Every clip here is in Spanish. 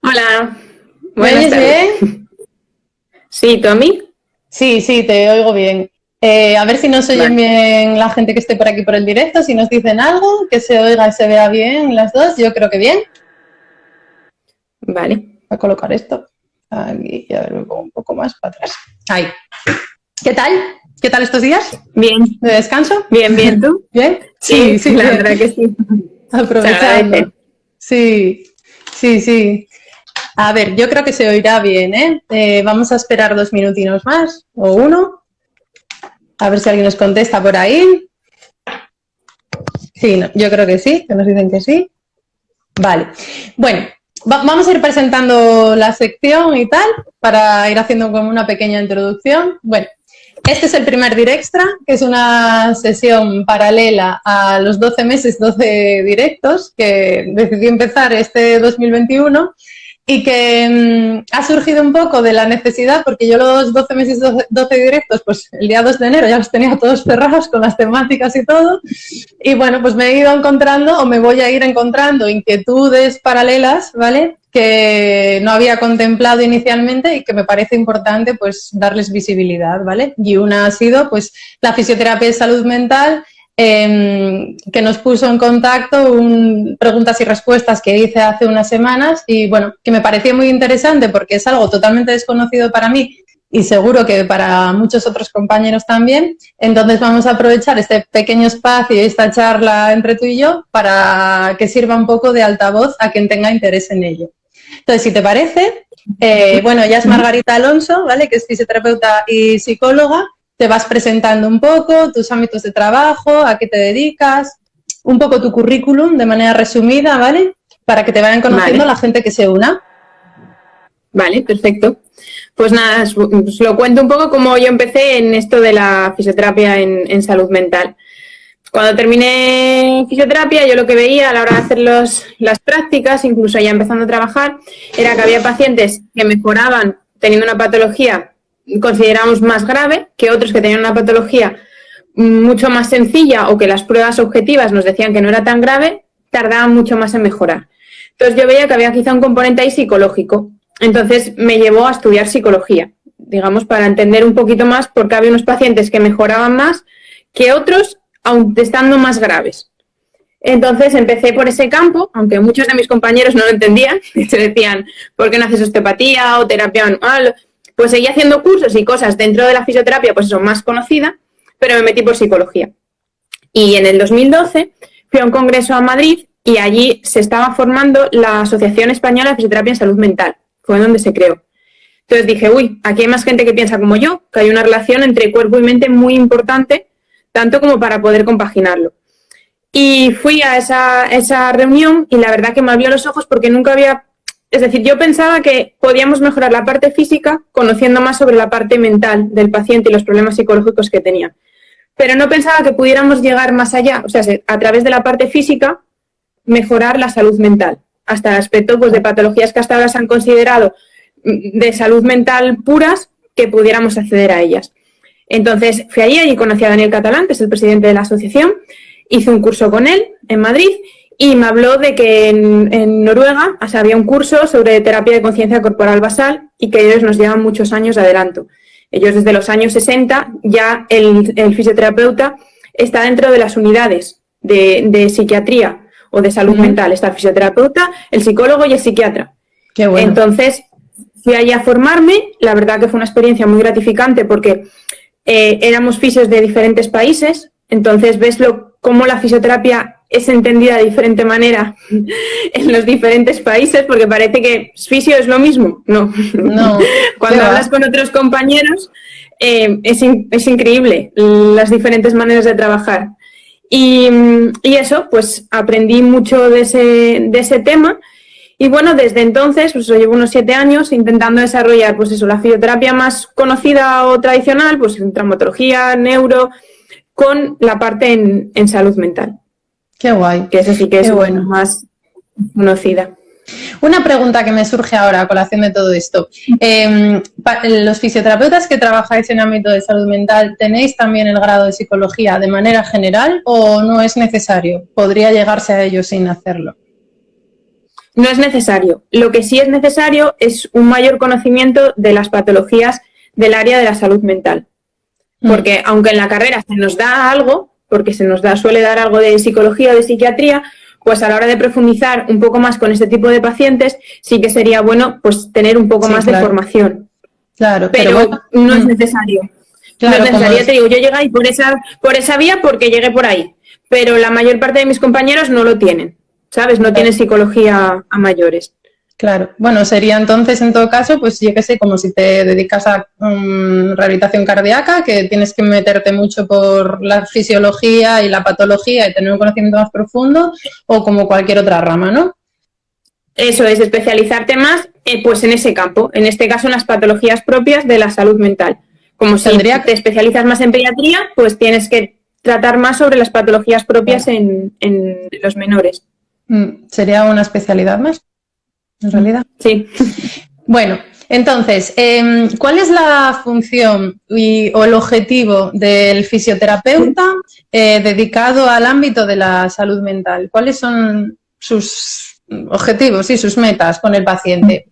Hola, ¿Me buenas oyes tardes. bien? Sí, ¿tú a mí? Sí, sí, te oigo bien. A ver si nos oyen Vale, bien la gente que esté por aquí por el directo, si nos dicen algo, que se oiga y se vea bien las dos. Yo creo que bien. vale. Voy a colocar esto aquí y a ver, me pongo un poco más para atrás. Ahí. ¿Qué tal? ¿Qué tal estos días Bien, de descanso? bien, bien, ¿tú? ¿Bien? Sí, Sí, sí, la bien. verdad que sí. Se Aprovechando. agradece. Sí, sí, sí. A ver, yo creo que se oirá bien, ¿eh? Vamos a esperar 2 minutinos más o uno. A ver si alguien nos contesta por ahí. Sí, no, yo creo que sí, que nos dicen que sí. Vale. Bueno, vamos a ir presentando la sección y tal, para ir haciendo como una pequeña introducción. Bueno, este es el primer Dirextra, que es una sesión paralela a los 12 meses, 12 directos, que decidí empezar este 2021 y que ha surgido un poco de la necesidad, porque yo los 12 meses, 12 directos, pues el día 2 de enero ya los tenía todos cerrados con las temáticas y todo, y bueno, pues me he ido encontrando o me voy a ir encontrando inquietudes paralelas, ¿vale? Que no había contemplado inicialmente y que me parece importante pues darles visibilidad, ¿vale? Y una ha sido pues la fisioterapia de salud mental, que nos puso en contacto preguntas y respuestas que hice hace unas semanas y bueno, que me pareció muy interesante porque es algo totalmente desconocido para mí y seguro que para muchos otros compañeros también. Entonces vamos a aprovechar este pequeño espacio y esta charla entre tú y yo para que sirva un poco de altavoz a quien tenga interés en ello. Entonces, si te parece, bueno, ella es Margarita Alonso, ¿vale? Que es fisioterapeuta y psicóloga. Te vas presentando un poco tus ámbitos de trabajo, a qué te dedicas, un poco tu currículum de manera resumida, ¿vale? Para que te vayan conociendo Vale, la gente que se una. vale, perfecto. Pues nada, os lo cuento un poco cómo yo empecé en esto de la fisioterapia en salud mental. Cuando terminé fisioterapia, yo lo que veía a la hora de hacer las prácticas, incluso ya empezando a trabajar, era que había pacientes que mejoraban teniendo una patología, consideramos más grave, que otros que tenían una patología mucho más sencilla o que las pruebas objetivas nos decían que no era tan grave, tardaban mucho más en mejorar. Entonces yo veía que había quizá un componente ahí psicológico. Entonces me llevó a estudiar psicología, digamos, para entender un poquito más por qué había unos pacientes que mejoraban más que otros aun estando más graves. Entonces empecé por ese campo, aunque muchos de mis compañeros no lo entendían, se decían, ¿por qué no haces osteopatía o terapia manual? Pues seguí haciendo cursos y cosas dentro de la fisioterapia, pues eso, más conocida, pero me metí por psicología. Y en el 2012 fui a un congreso a Madrid y allí se estaba formando la Asociación Española de Fisioterapia en Salud Mental, fue donde se creó. Entonces dije, uy, aquí hay más gente que piensa como yo, que hay una relación entre cuerpo y mente muy importante, tanto como para poder compaginarlo. Y fui a esa reunión y la verdad que me abrió los ojos porque nunca había... Es decir, yo pensaba que podíamos mejorar la parte física conociendo más sobre la parte mental del paciente y los problemas psicológicos que tenía. Pero no pensaba que pudiéramos llegar más allá, o sea, a través de la parte física, mejorar la salud mental, hasta el aspecto pues, de patologías que hasta ahora se han considerado de salud mental puras, que pudiéramos acceder a ellas. Entonces fui allí y conocí a Daniel Catalán, que es el presidente de la asociación, hice un curso con él en Madrid y me habló de que en Noruega había un curso sobre terapia de conciencia corporal basal y que ellos nos llevan muchos años de adelanto. Ellos desde los años 60 ya el fisioterapeuta está dentro de las unidades de psiquiatría o de salud mental. Está el fisioterapeuta, el psicólogo y el psiquiatra. Qué bueno. Entonces fui allí a formarme, la verdad que fue una experiencia muy gratificante porque éramos fisios de diferentes países, entonces ves cómo la fisioterapia es entendida de diferente manera en los diferentes países, porque parece que fisio es lo mismo. No. Cuando hablas con otros compañeros es increíble las diferentes maneras de trabajar. Y eso, pues aprendí mucho de ese tema. Y bueno, desde entonces, pues llevo unos 7 años intentando desarrollar, pues eso, la fisioterapia más conocida o tradicional, pues en traumatología, neuro, con la parte en salud mental. Qué guay. Que esa sí que es bueno. más conocida. Una pregunta que me surge ahora a colación de todo esto. Los fisioterapeutas que trabajáis en ámbito de salud mental, ¿tenéis también el grado de psicología de manera general o no es necesario? ¿Podría llegarse a ello sin hacerlo? no es necesario. Lo que sí es necesario es un mayor conocimiento de las patologías del área de la salud mental. Porque aunque en la carrera se nos da algo, porque suele dar algo de psicología o de psiquiatría, pues a la hora de profundizar un poco más con este tipo de pacientes, sí que sería bueno pues tener un poco más de formación. Claro, pero bueno, no es necesario. Claro, no es necesario. Te digo, yo llegué ahí por esa vía porque llegué por ahí, pero la mayor parte de mis compañeros no lo tienen, ¿sabes? No tienen psicología a mayores. Claro, bueno, sería entonces en todo caso, pues yo qué sé, como si te dedicas a rehabilitación cardíaca, que tienes que meterte mucho por la fisiología y la patología y tener un conocimiento más profundo, o como cualquier otra rama, ¿no? Eso es, especializarte más pues en ese campo, en este caso en las patologías propias de la salud mental. Como si te especializas más en pediatría, pues tienes que tratar más sobre las patologías propias en los menores. Sería una especialidad más, en realidad. Sí. Bueno, entonces, ¿cuál es la función o el objetivo del fisioterapeuta dedicado al ámbito de la salud mental? ¿Cuáles son sus objetivos y sus metas con el paciente?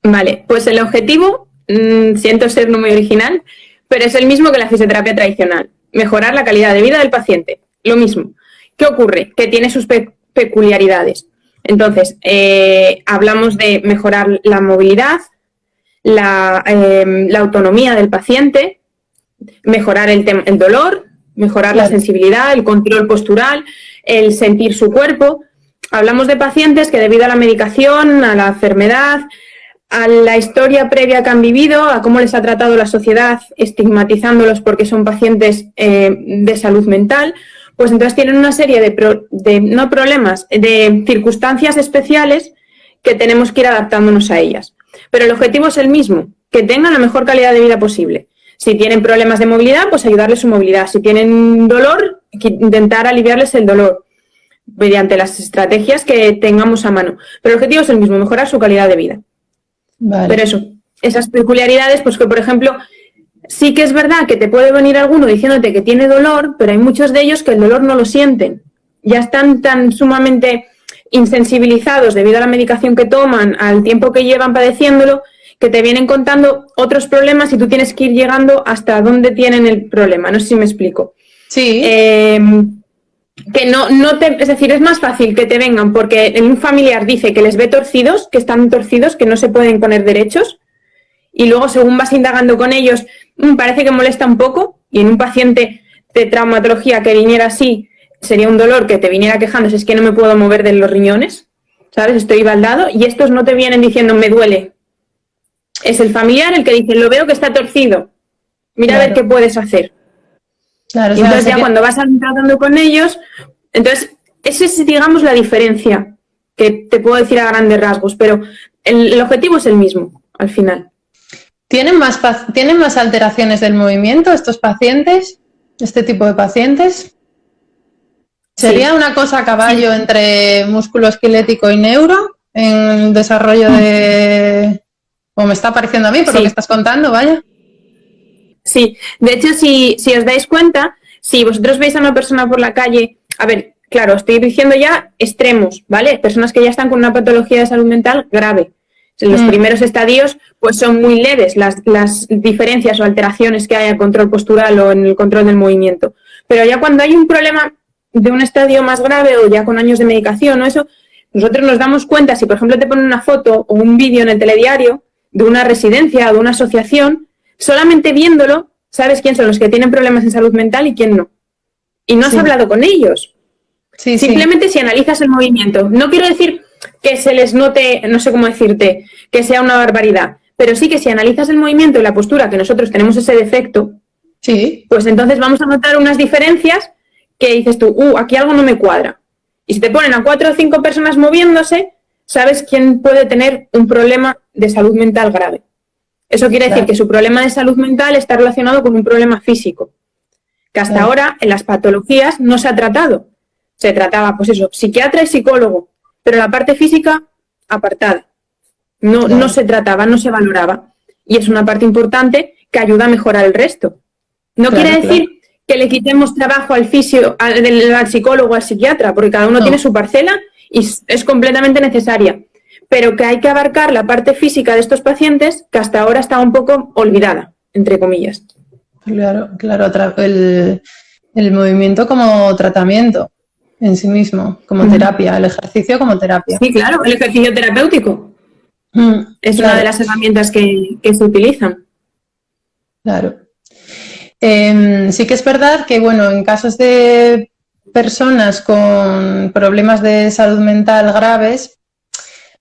Vale, pues el objetivo, siento ser no muy original, pero es el mismo que la fisioterapia tradicional, mejorar la calidad de vida del paciente, lo mismo. ¿Qué ocurre? Que tiene sus peculiaridades. Entonces, hablamos de mejorar la movilidad, la autonomía del paciente, mejorar el dolor, mejorar la sensibilidad, el control postural, el sentir su cuerpo. Hablamos de pacientes que debido a la medicación, a la enfermedad, a la historia previa que han vivido, a cómo les ha tratado la sociedad estigmatizándolos porque son pacientes de salud mental, pues entonces tienen una serie de circunstancias especiales que tenemos que ir adaptándonos a ellas. Pero el objetivo es el mismo, que tengan la mejor calidad de vida posible. Si tienen problemas de movilidad, pues ayudarles su movilidad. Si tienen dolor, intentar aliviarles el dolor mediante las estrategias que tengamos a mano. Pero el objetivo es el mismo, mejorar su calidad de vida. Vale. Pero eso, esas peculiaridades, pues que por ejemplo, sí que es verdad que te puede venir alguno diciéndote que tiene dolor, pero hay muchos de ellos que el dolor no lo sienten. Ya están tan sumamente insensibilizados debido a la medicación que toman, al tiempo que llevan padeciéndolo, que te vienen contando otros problemas y tú tienes que ir llegando hasta dónde tienen el problema. No sé si me explico. Sí. Que es decir, es más fácil que te vengan porque un familiar dice que les ve torcidos, que están torcidos, que no se pueden poner derechos, y luego según vas indagando con ellos, parece que molesta un poco, y en un paciente de traumatología que viniera así, sería un dolor que te viniera quejándose, es que no me puedo mover de los riñones, ¿sabes? Estoy baldado, y estos no te vienen diciendo me duele. Es el familiar el que dice, lo veo que está torcido, mira a ver qué puedes hacer. Claro, y entonces ya cuando vas tratando con ellos, entonces esa es, digamos, la diferencia que te puedo decir a grandes rasgos, pero el objetivo es el mismo, al final. ¿Tienen más alteraciones del movimiento estos pacientes, este tipo de pacientes? ¿Sería una cosa a caballo entre músculo esquelético y neuro en el desarrollo de... o me está pareciendo a mí por lo que estás contando, vaya? Sí, de hecho, si os dais cuenta, si vosotros veis a una persona por la calle, a ver, claro, estoy diciendo ya extremos, ¿vale? Personas que ya están con una patología de salud mental grave. En los primeros estadios, pues son muy leves las diferencias o alteraciones que hay en control postural o en el control del movimiento. Pero ya cuando hay un problema de un estadio más grave o ya con años de medicación o eso, nosotros nos damos cuenta, si por ejemplo te ponen una foto o un vídeo en el telediario de una residencia o de una asociación, solamente viéndolo, sabes quién son los que tienen problemas en salud mental y quién no. Y no has hablado con ellos. Simplemente si analizas el movimiento. No quiero decir que se les note, no sé cómo decirte, que sea una barbaridad, pero sí que si analizas el movimiento y la postura, que nosotros tenemos ese defecto, pues entonces vamos a notar unas diferencias que dices tú, aquí algo no me cuadra. Y si te ponen a 4 o 5 personas moviéndose, sabes quién puede tener un problema de salud mental grave. Eso quiere decir que su problema de salud mental está relacionado con un problema físico, que hasta ahora en las patologías no se ha tratado. Se trataba, pues eso, psiquiatra y psicólogo, pero la parte física apartada. No se trataba, no se valoraba. Y es una parte importante que ayuda a mejorar el resto. No quiere decir que le quitemos trabajo al fisio, al psicólogo, al psiquiatra, porque cada uno tiene su parcela y es completamente necesaria, pero que hay que abarcar la parte física de estos pacientes que hasta ahora está un poco olvidada, entre comillas. Claro, el movimiento como tratamiento en sí mismo, como terapia, el ejercicio como terapia. Sí, claro, el ejercicio terapéutico es claro. una de las herramientas que se utilizan. Claro. Sí que es verdad que, bueno, en casos de personas con problemas de salud mental graves,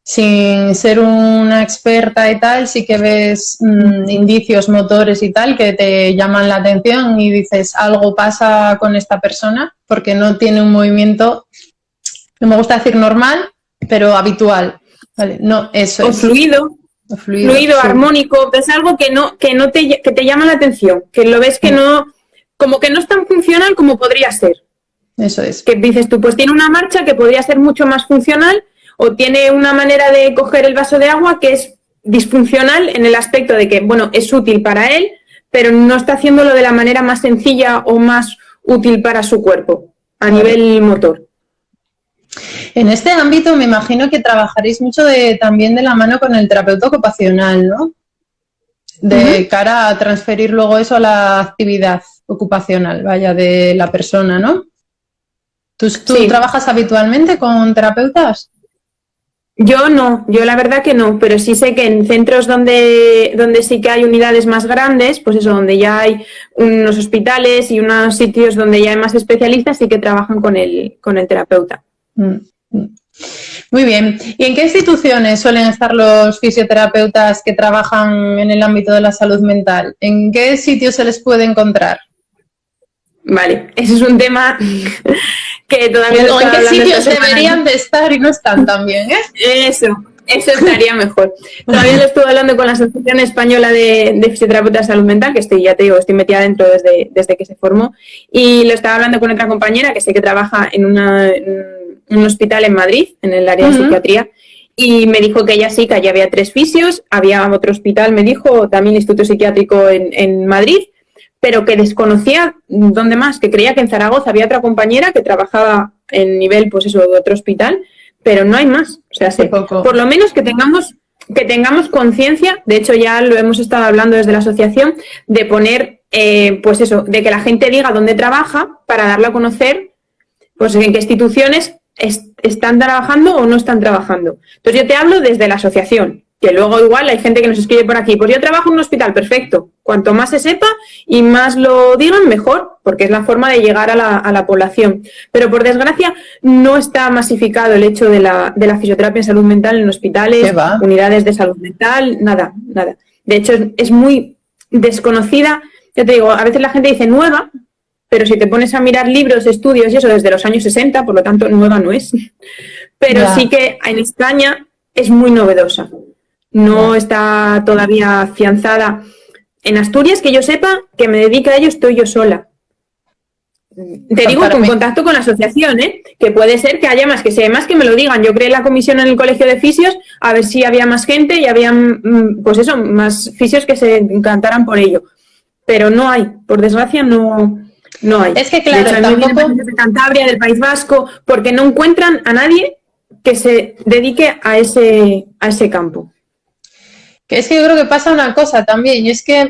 sin ser una experta y tal, sí que ves indicios motores y tal que te llaman la atención y dices, algo pasa con esta persona porque no tiene un movimiento, no me gusta decir normal, pero habitual. ¿Vale? No, eso es. Fluido, sí. armónico, es algo que te llama la atención, que lo ves que no, como que no es tan funcional como podría ser. Eso es. Que dices tú, pues tiene una marcha que podría ser mucho más funcional, o tiene una manera de coger el vaso de agua que es disfuncional en el aspecto de que, bueno, es útil para él, pero no está haciéndolo de la manera más sencilla o más útil para su cuerpo, a nivel motor. En este ámbito me imagino que trabajaréis mucho también de la mano con el terapeuta ocupacional, ¿no? De cara a transferir luego eso a la actividad ocupacional, vaya, de la persona, ¿no? ¿Tú sí trabajas habitualmente con terapeutas? Yo no, yo la verdad que no, pero sí sé que en centros donde sí que hay unidades más grandes, pues eso, donde ya hay unos hospitales y unos sitios donde ya hay más especialistas, sí que trabajan con el terapeuta. Muy bien. ¿Y en qué instituciones suelen estar los fisioterapeutas que trabajan en el ámbito de la salud mental? ¿En qué sitios se les puede encontrar? Vale, ese es un tema que todavía no. ¿En qué sitios deberían de estar y no están también, Eso estaría mejor. Todavía lo estuve hablando con la Asociación Española de Fisioterapeutas de Salud Mental, que estoy metida dentro desde que se formó, y lo estaba hablando con otra compañera que sé que trabaja en un hospital en Madrid, en el área de psiquiatría, y me dijo que ella sí, que allí había 3 fisios, había otro hospital, me dijo, también instituto psiquiátrico en Madrid, pero que desconocía dónde más, que creía que en Zaragoza había otra compañera que trabajaba en nivel, pues eso, de otro hospital, pero no hay más. O sea, por lo menos que tengamos conciencia, de hecho ya lo hemos estado hablando desde la asociación, de poner, pues eso, de que la gente diga dónde trabaja para darlo a conocer, pues en qué instituciones están trabajando o no están trabajando. Entonces yo te hablo desde la asociación, que luego igual hay gente que nos escribe por aquí, pues yo trabajo en un hospital, perfecto. Cuanto más se sepa y más lo digan, mejor, porque es la forma de llegar a la población. Pero por desgracia no está masificado el hecho de la fisioterapia en salud mental en hospitales, unidades de salud mental, nada. De hecho es muy desconocida, yo te digo, a veces la gente dice nueva, pero si te pones a mirar libros, estudios y eso desde los años 60, por lo tanto nueva no es. Pero sí que en España es muy novedosa. No está todavía afianzada. En Asturias, que yo sepa, que me dedique a ello, estoy yo sola. Te digo con contacto con la asociación, que puede ser que haya más, que si hay más que me lo digan. Yo creé la comisión en el colegio de fisios a ver si había más gente y había, pues eso, más fisios que se encantaran por ello. Pero no hay, por desgracia no hay. Es que claro, de hecho, tampoco de Cantabria, del País Vasco, porque no encuentran a nadie que se dedique a ese campo. Que es que yo creo que pasa una cosa también, y es que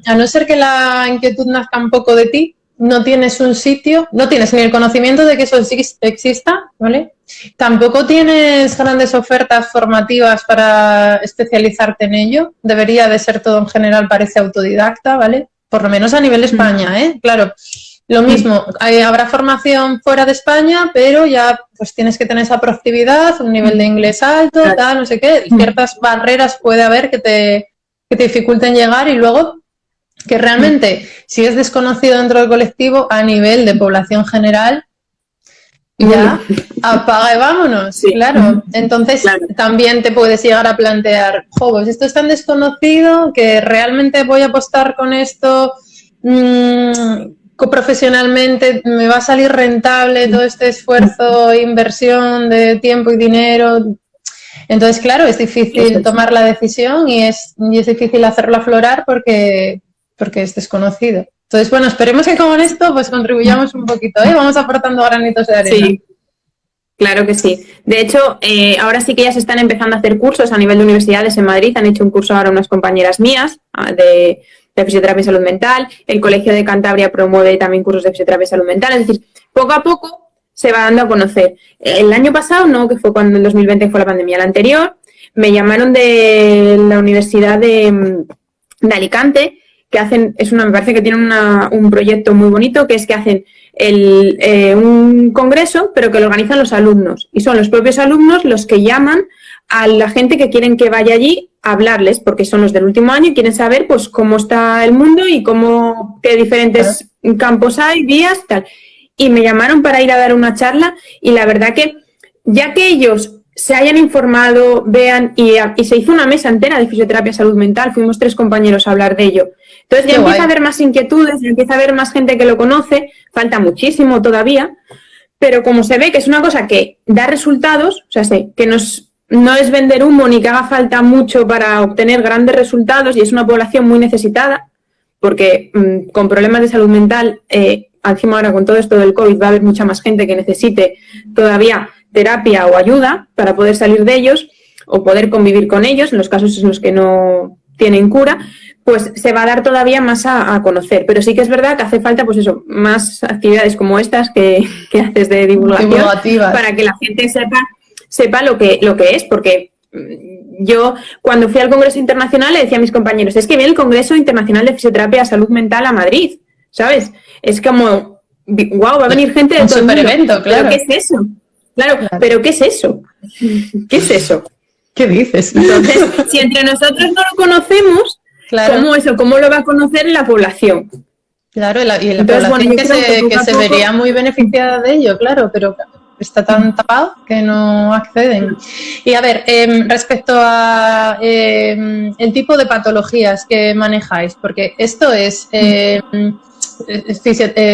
a no ser que la inquietud nazca un poco de ti, no tienes un sitio, no tienes ni el conocimiento de que eso exista, ¿vale? Tampoco tienes grandes ofertas formativas para especializarte en ello. Debería de ser todo en general, parece autodidacta, ¿vale? Por lo menos a nivel España, ¿eh? Claro, lo mismo, habrá formación fuera de España, pero ya pues tienes que tener esa proactividad, un nivel de inglés alto, tal, no sé qué, ciertas barreras puede haber que te dificulten llegar y luego que realmente si es desconocido dentro del colectivo a nivel de población general, ya apaga y vámonos, claro. Entonces también te puedes llegar a plantear, pues esto es tan desconocido que realmente voy a apostar con esto profesionalmente, me va a salir rentable todo este esfuerzo, inversión de tiempo y dinero. Entonces, claro, es difícil tomar la decisión y es difícil hacerlo aflorar porque es desconocido. Entonces, bueno, esperemos que con esto pues contribuyamos un poquito, ¿eh? Vamos aportando granitos de arena. Sí. Claro que sí. De hecho, ahora sí que ya se están empezando a hacer cursos a nivel de universidades en Madrid. Han hecho un curso ahora unas compañeras mías de fisioterapia y salud mental. El Colegio de Cantabria promueve también cursos de fisioterapia y salud mental. Es decir, poco a poco se va dando a conocer. El año pasado, no, que fue cuando en 2020 fue la pandemia, el anterior, me llamaron de la Universidad de Alicante, que hacen, me parece que tienen un proyecto muy bonito, que es que hacen un congreso, pero que lo organizan los alumnos. Y son los propios alumnos los que llaman a la gente que quieren que vaya allí a hablarles, porque son los del último año y quieren saber pues cómo está el mundo y qué diferentes campos hay, vías, tal. Y me llamaron para ir a dar una charla y la verdad que ya que ellos se hayan informado, vean, y se hizo una mesa entera de fisioterapia salud mental, fuimos 3 compañeros a hablar de ello. Entonces ya empieza a haber más inquietudes, ya empieza a haber más gente que lo conoce, falta muchísimo todavía, pero como se ve que es una cosa que da resultados, o sea, que no es vender humo ni que haga falta mucho para obtener grandes resultados y es una población muy necesitada, porque con problemas de salud mental, encima ahora con todo esto del COVID va a haber mucha más gente que necesite todavía terapia o ayuda para poder salir de ellos o poder convivir con ellos, en los casos en los que no tienen cura, pues se va a dar todavía más a conocer. Pero sí que es verdad que hace falta, pues eso, más actividades como estas que haces de divulgación para que la gente sepa lo que es, porque yo cuando fui al Congreso Internacional le decía a mis compañeros, es que viene el Congreso Internacional de Fisioterapia Salud Mental a Madrid, ¿sabes? Es como, wow, va a venir gente de todo el mundo. Evento, claro. ¿Pero qué es eso? Claro, pero ¿qué es eso? ¿Qué es eso? ¿Qué dices? Entonces, si entre nosotros no lo conocemos, ¿cómo lo va a conocer la población? Claro, y la población que se vería muy beneficiada de ello, claro, pero está tan tapado que no acceden. Y a ver, respecto a el tipo de patologías que manejáis, porque esto es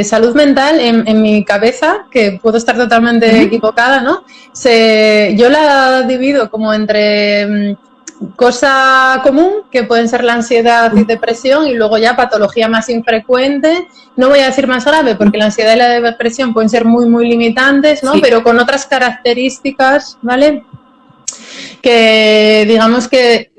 salud mental en mi cabeza, que puedo estar totalmente equivocada, ¿no? Yo la divido como entre cosa común, que pueden ser la ansiedad y depresión, y luego ya patología más infrecuente, no voy a decir más grave, porque la ansiedad y la depresión pueden ser muy, muy limitantes, ¿no? Sí. Pero con otras características, ¿vale? Que digamos que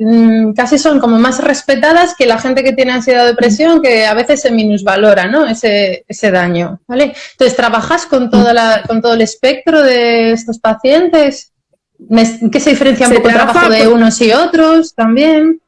casi son como más respetadas que la gente que tiene ansiedad o depresión, que a veces se minusvalora, ¿no? Ese daño, ¿vale? Entonces, ¿trabajas con todo el espectro de estos pacientes? ¿Qué se diferencia un poco el trabajo de unos y otros también?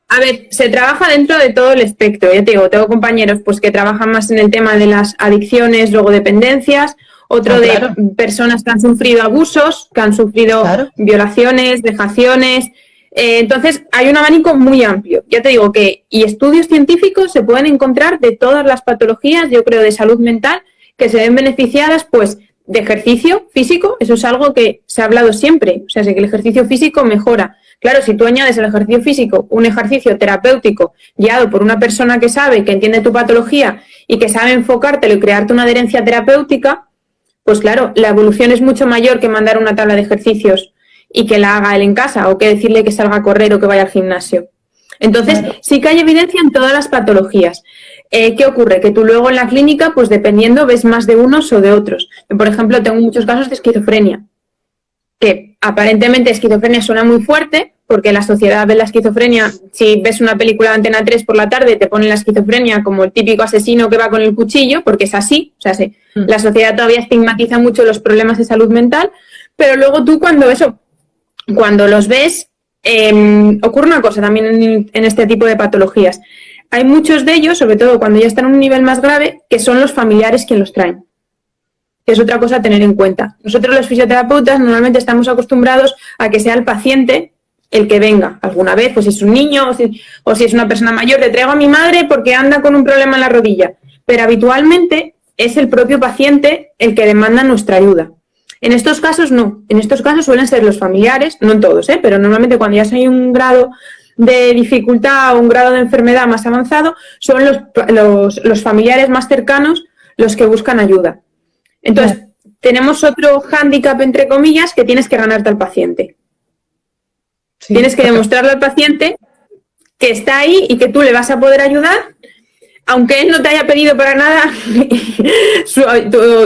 A ver, se trabaja dentro de todo el espectro. Ya te digo, tengo compañeros pues que trabajan más en el tema de las adicciones, luego dependencias, otro de personas que han sufrido abusos, que han sufrido violaciones, vejaciones. Entonces, hay un abanico muy amplio. Ya te digo y estudios científicos se pueden encontrar de todas las patologías, yo creo, de salud mental, que se ven beneficiadas, pues, de ejercicio físico. Eso es algo que se ha hablado siempre. O sea, que el ejercicio físico mejora. Claro, si tú añades al ejercicio físico un ejercicio terapéutico guiado por una persona que sabe, que entiende tu patología y que sabe enfocártelo y crearte una adherencia terapéutica, pues claro, la evolución es mucho mayor que mandar una tabla de ejercicios y que la haga él en casa, o que decirle que salga a correr o que vaya al gimnasio. Entonces, sí que hay evidencia en todas las patologías. ¿Qué ocurre? Que tú luego en la clínica, pues dependiendo, ves más de unos o de otros. Yo, por ejemplo, tengo muchos casos de esquizofrenia, que aparentemente esquizofrenia suena muy fuerte, porque la sociedad ve la esquizofrenia, si ves una película de Antena 3 por la tarde, te ponen la esquizofrenia como el típico asesino que va con el cuchillo, porque es así, o sea, sí, la sociedad todavía estigmatiza mucho los problemas de salud mental, pero luego tú cuando los ves, ocurre una cosa también en este tipo de patologías. Hay muchos de ellos, sobre todo cuando ya están en un nivel más grave, que son los familiares quienes los traen. Que es otra cosa a tener en cuenta. Nosotros los fisioterapeutas normalmente estamos acostumbrados a que sea el paciente el que venga alguna vez, pues si es un niño o si es una persona mayor, le traigo a mi madre porque anda con un problema en la rodilla. Pero habitualmente es el propio paciente el que demanda nuestra ayuda. En estos casos no. En estos casos suelen ser los familiares, no en todos, pero normalmente cuando ya hay un grado de dificultad o un grado de enfermedad más avanzado, son los familiares más cercanos los que buscan ayuda. Entonces, tenemos otro hándicap, entre comillas, que tienes que ganarte al paciente. Sí, tienes que demostrarle al paciente que está ahí y que tú le vas a poder ayudar, aunque él no te haya pedido para nada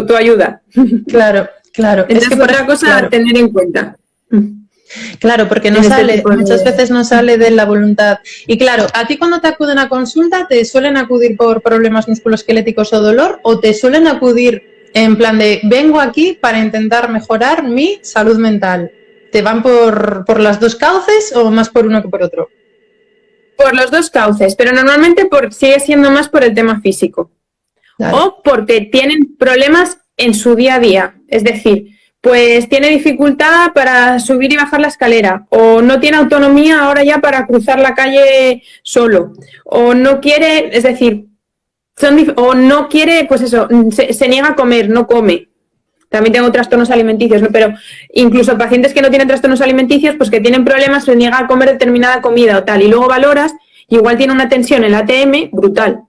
tu ayuda. Claro. Claro. Entonces, es que otra cosa a tener en cuenta. Claro, porque no sale, muchas veces no sale de la voluntad. Y claro, a ti cuando te acuden a consulta, ¿te suelen acudir por problemas musculoesqueléticos o dolor? ¿O te suelen acudir en plan de, vengo aquí para intentar mejorar mi salud mental? ¿Te van por las dos cauces o más por uno que por otro? Por los dos cauces, pero normalmente sigue siendo más por el tema físico. Claro. O porque tienen problemas en su día a día. Es decir, pues tiene dificultad para subir y bajar la escalera, o no tiene autonomía ahora ya para cruzar la calle solo, o no quiere, es decir, o no quiere, pues eso, se niega a comer, no come. También tengo trastornos alimenticios, ¿no? Pero incluso pacientes que no tienen trastornos alimenticios, pues que tienen problemas, se niega a comer determinada comida o tal, y luego valoras, y igual tiene una tensión en la ATM brutal.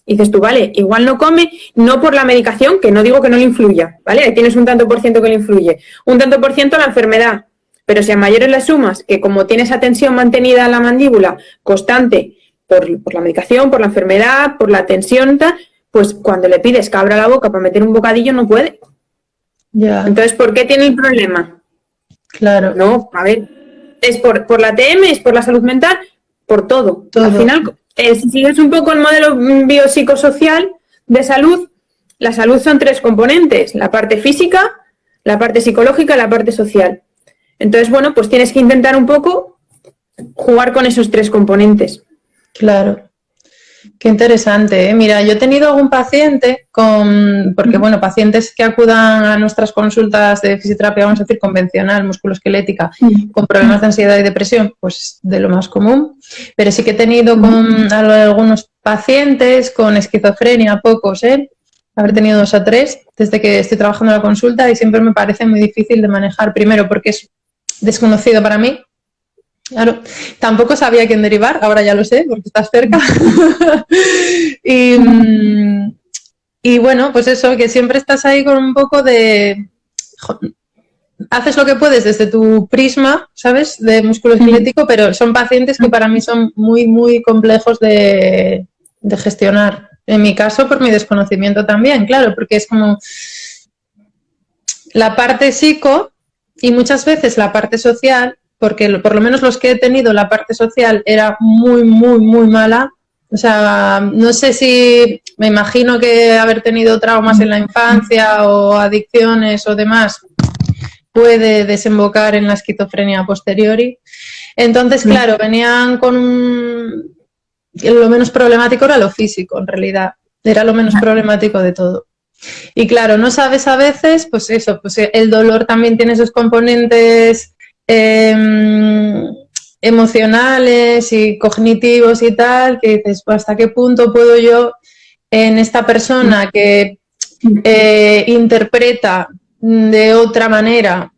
Y dices tú, vale, igual no come, no por la medicación, que no digo que no le influya, ¿vale? Ahí tienes un tanto por ciento que le influye, un tanto por ciento la enfermedad, pero si a mayores le sumas que como tiene esa tensión mantenida en la mandíbula constante por la medicación, por la enfermedad, por la tensión, pues cuando le pides que abra la boca para meter un bocadillo no puede. Ya. Entonces, ¿por qué tiene el problema? Claro. No, a ver, es por la ATM, es por la salud mental, por todo. Al final, si sigues un poco el modelo biopsicosocial de salud, la salud son tres componentes, la parte física, la parte psicológica y la parte social. Entonces, bueno, pues tienes que intentar un poco jugar con esos tres componentes. Claro. Qué interesante, ¿eh? Mira, yo he tenido algún paciente porque bueno, pacientes que acudan a nuestras consultas de fisioterapia, vamos a decir, convencional, musculoesquelética, con problemas de ansiedad y depresión, pues de lo más común, pero sí que he tenido con algunos pacientes con esquizofrenia, pocos, haber tenido 2 o 3 desde que estoy trabajando en la consulta y siempre me parece muy difícil de manejar, primero porque es desconocido para mí. Claro, tampoco sabía a quién derivar, ahora ya lo sé, porque estás cerca. y bueno, pues eso, que siempre estás ahí con un poco de... Haces lo que puedes desde tu prisma, ¿sabes?, de musculoesquelético, pero son pacientes que para mí son muy, muy complejos de gestionar. En mi caso, por mi desconocimiento también, claro, porque es como la parte psico y muchas veces la parte social, porque por lo menos los que he tenido, la parte social era muy, muy, muy mala. O sea, no sé si, me imagino que haber tenido traumas en la infancia o adicciones o demás puede desembocar en la esquizofrenia a posteriori. Entonces, claro, venían con... Lo menos problemático era lo físico, en realidad. Era lo menos problemático de todo. Y claro, no sabes a veces, pues eso, pues el dolor también tiene esos componentes emocionales y cognitivos y tal, que dices, pues, ¿hasta qué punto puedo yo en esta persona que interpreta de otra manera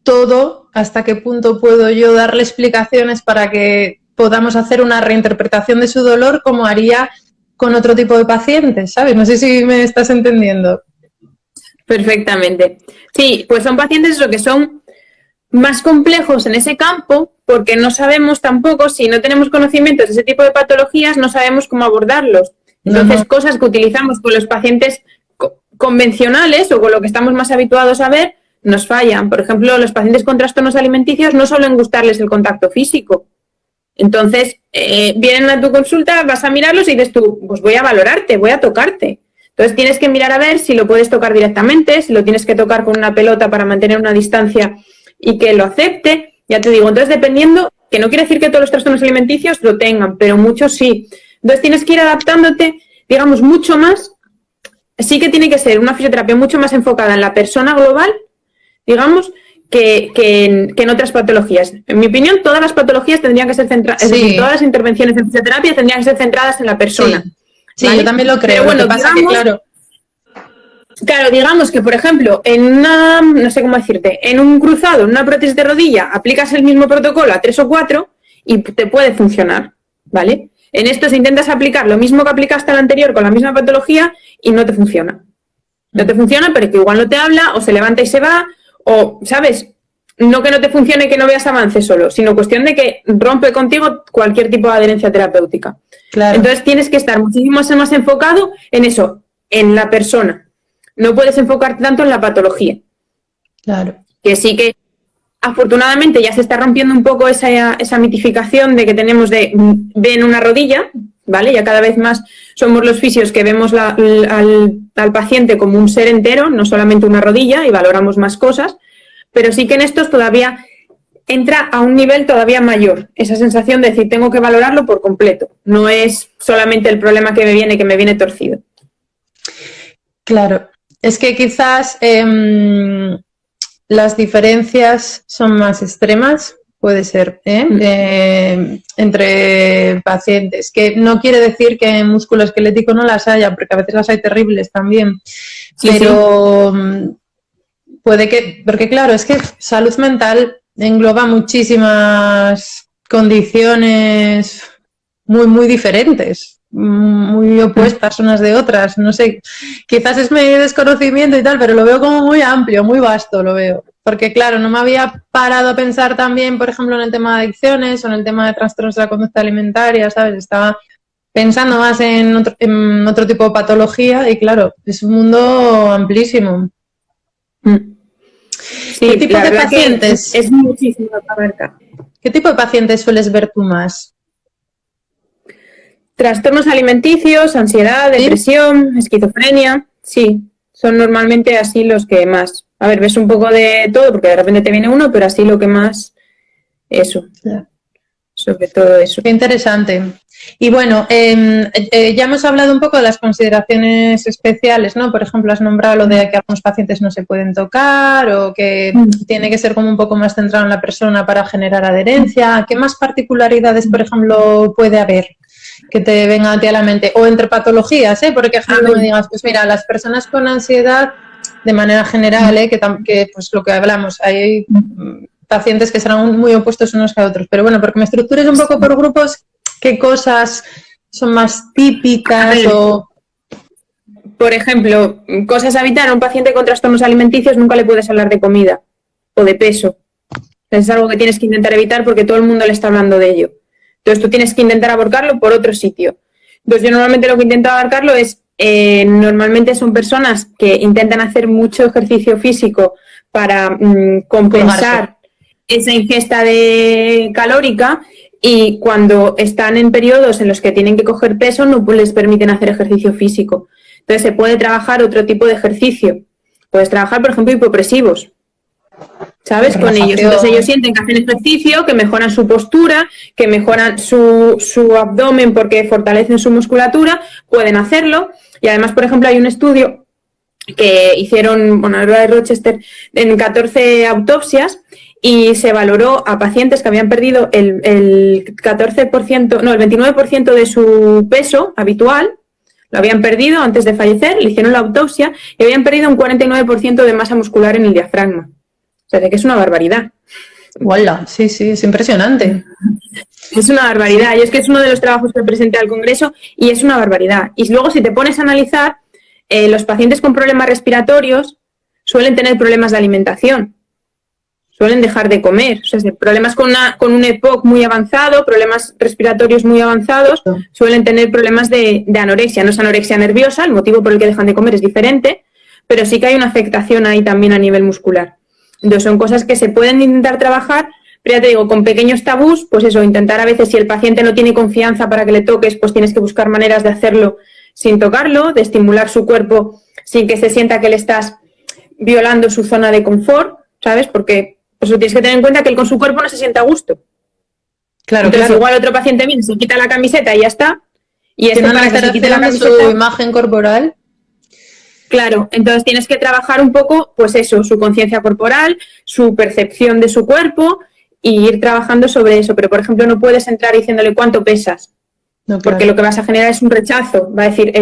todo, hasta qué punto puedo yo darle explicaciones para que podamos hacer una reinterpretación de su dolor como haría con otro tipo de pacientes, ¿sabes? No sé si me estás entendiendo. Perfectamente. Sí, pues son pacientes que son más complejos en ese campo porque no sabemos tampoco, si no tenemos conocimientos de ese tipo de patologías, no sabemos cómo abordarlos. Entonces, cosas que utilizamos con los pacientes convencionales o con lo que estamos más habituados a ver, nos fallan. Por ejemplo, los pacientes con trastornos alimenticios no suelen gustarles el contacto físico. Entonces, vienen a tu consulta, vas a mirarlos y dices tú, pues voy a valorarte, voy a tocarte. Entonces, tienes que mirar a ver si lo puedes tocar directamente, si lo tienes que tocar con una pelota para mantener una distancia y que lo acepte. Ya te digo, entonces dependiendo, que no quiere decir que todos los trastornos alimenticios lo tengan, pero muchos sí. Entonces tienes que ir adaptándote, digamos, mucho más. Sí que tiene que ser una fisioterapia mucho más enfocada en la persona global, digamos, que en otras patologías. En mi opinión, todas las patologías tendrían que ser centradas, es decir, todas las intervenciones en fisioterapia tendrían que ser centradas en la persona. Sí, ¿vale? Yo también lo creo. Pero bueno, lo que pasa digamos, que, claro, digamos que, por ejemplo, en una, no sé cómo decirte, en un cruzado, en una prótesis de rodilla, aplicas el mismo protocolo a 3 o 4 y te puede funcionar, ¿vale? En esto, si intentas aplicar lo mismo que aplicaste al anterior con la misma patología y no te funciona. No te funciona, pero que igual no te habla, o se levanta y se va, o, ¿sabes? No que no te funcione y que no veas avance solo, sino cuestión de que rompe contigo cualquier tipo de adherencia terapéutica. Claro. Entonces tienes que estar muchísimo más enfocado en eso, en la persona. no puedes enfocarte tanto en la patología. Claro. Que sí que afortunadamente ya se está rompiendo un poco esa mitificación de que tenemos de ven una rodilla, ¿vale? Ya cada vez más somos los fisios que vemos al paciente como un ser entero, no solamente una rodilla, y valoramos más cosas, pero sí que en estos todavía entra a un nivel todavía mayor, esa sensación de decir, tengo que valorarlo por completo, no es solamente el problema que me viene torcido. Claro, es que quizás las diferencias son más extremas, puede ser, entre pacientes, que no quiere decir que en músculo esquelético no las haya, porque a veces las hay terribles también, Sí, pero puede que, porque claro, es que salud mental engloba muchísimas condiciones muy, muy diferentes, muy opuestas unas de otras, no sé, quizás es mi desconocimiento y tal, pero lo veo como muy amplio, muy vasto lo veo, porque claro, no me había parado a pensar también, por ejemplo, en el tema de adicciones o en el tema de trastornos de la conducta alimentaria, ¿sabes? Estaba pensando más en otro tipo de patología y claro, es un mundo amplísimo. Sí, ¿Qué tipo de pacientes? Es muchísimo abarca. ¿Qué tipo de pacientes sueles ver tú más? Trastornos alimenticios, ansiedad, depresión, esquizofrenia, sí, son normalmente así los que más. A ver, ves un poco de todo porque de repente te viene uno, pero así lo que más, eso, sobre todo eso. Qué interesante. Y bueno, ya hemos hablado un poco de las consideraciones especiales, ¿no? Por ejemplo, has nombrado lo de que algunos pacientes no se pueden tocar o que tiene que ser como un poco más centrado en la persona para generar adherencia. ¿Qué más particularidades, por ejemplo, puede haber que te venga a ti a la mente? O entre patologías, porque ejemplo me digas, pues mira, las personas con ansiedad, de manera general, que pues lo que hablamos, hay pacientes que serán muy opuestos unos que a otros. Pero bueno, porque me estructures un poco por grupos, ¿qué cosas son más típicas? Por ejemplo, cosas a evitar a un paciente con trastornos alimenticios, nunca le puedes hablar de comida o de peso. Es algo que tienes que intentar evitar porque todo el mundo le está hablando de ello. Entonces tú tienes que intentar abarcarlo por otro sitio. Entonces yo normalmente lo que intento abarcarlo es, normalmente son personas que intentan hacer mucho ejercicio físico para compensar esa ingesta calórica, y cuando están en periodos en los que tienen que coger peso no les permiten hacer ejercicio físico. Entonces se puede trabajar otro tipo de ejercicio. Puedes trabajar, por ejemplo, hipopresivos, ¿sabes? Con ellos. Entonces ellos sienten que hacen ejercicio, que mejoran su postura, que mejoran su abdomen porque fortalecen su musculatura, pueden hacerlo. Y además, por ejemplo, hay un estudio que hicieron, bueno, la de Rochester, en 14 autopsias, y se valoró a pacientes que habían perdido el 14%, no, el 29% de su peso habitual, lo habían perdido antes de fallecer, le hicieron la autopsia y habían perdido un 49% de masa muscular en el diafragma. O sea, que es una barbaridad. ¡Hola! Sí, sí, es impresionante. Es una barbaridad. Yo es que es uno de los trabajos que presenté al Congreso y es una barbaridad. Y luego, si te pones a analizar, los pacientes con problemas respiratorios suelen tener problemas de alimentación. Suelen dejar de comer. O sea, problemas con un EPOC muy avanzado, problemas respiratorios muy avanzados, suelen tener problemas de anorexia. No es anorexia nerviosa, el motivo por el que dejan de comer es diferente, pero sí que hay una afectación ahí también a nivel muscular. Entonces son cosas que se pueden intentar trabajar, pero ya te digo, con pequeños tabús, pues eso, intentar a veces, si el paciente no tiene confianza para que le toques, pues tienes que buscar maneras de hacerlo sin tocarlo, de estimular su cuerpo sin que se sienta que le estás violando su zona de confort, ¿sabes? Porque pues tienes que tener en cuenta que él con su cuerpo no se sienta a gusto. Claro, entonces claro. igual otro paciente viene, se quita la camiseta y ya está. Y tiene una alteración de su imagen corporal. Claro, entonces tienes que trabajar un poco, pues eso, su conciencia corporal, su percepción de su cuerpo y ir trabajando sobre eso. Pero, por ejemplo, no puedes entrar diciéndole cuánto pesas, no, claro, porque lo que vas a generar es un rechazo. Va a decir,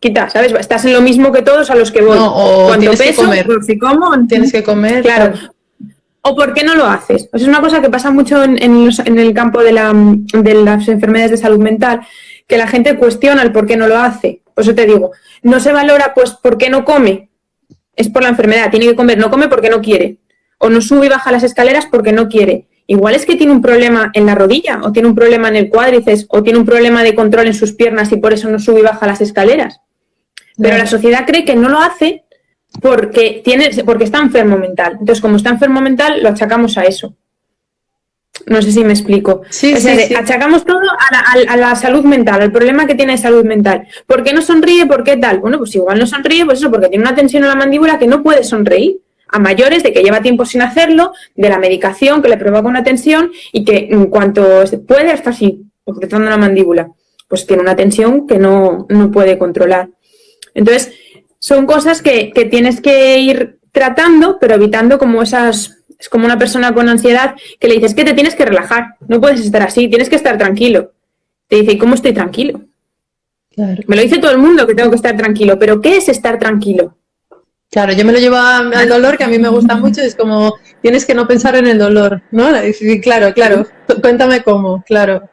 quita, ¿sabes? Estás en lo mismo que todos a los que voy. No, o ¿cuánto tienes peso? Que comer. Pues, si como, tienes que comer. Claro. ¿O por qué no lo haces? Pues es una cosa que pasa mucho en el campo de las enfermedades de salud mental, que la gente cuestiona el por qué no lo hace. Por eso te digo, no se valora pues por qué no come. Es por la enfermedad, tiene que comer, no come porque no quiere. O no sube y baja las escaleras porque no quiere. Igual es que tiene un problema en la rodilla, o tiene un problema en el cuádriceps, o tiene un problema de control en sus piernas y por eso no sube y baja las escaleras. Pero la sociedad cree que no lo hace porque está enfermo mental. Entonces, como está enfermo mental, lo achacamos a eso. No sé si me explico. Sí, o sea, sí. achacamos todo a la salud mental, al problema que tiene de salud mental. ¿Por qué no sonríe? ¿Por qué tal? Bueno, pues igual no sonríe, pues eso, porque tiene una tensión en la mandíbula que no puede sonreír. A mayores, de que lleva tiempo sin hacerlo, de la medicación que le provoca una tensión y que en cuanto se puede está así, apretando la mandíbula. Pues tiene una tensión que no puede controlar. Entonces, son cosas que tienes que ir tratando, pero evitando como esas... Es como una persona con ansiedad que le dices que te tienes que relajar, no puedes estar así, tienes que estar tranquilo. Te dice, ¿y cómo estoy tranquilo? Claro. Me lo dice todo el mundo que tengo que estar tranquilo, pero ¿qué es estar tranquilo? Claro, yo me lo llevo al dolor, que a mí me gusta mucho, es como, tienes que no pensar en el dolor, ¿no? Y claro, cuéntame cómo, claro.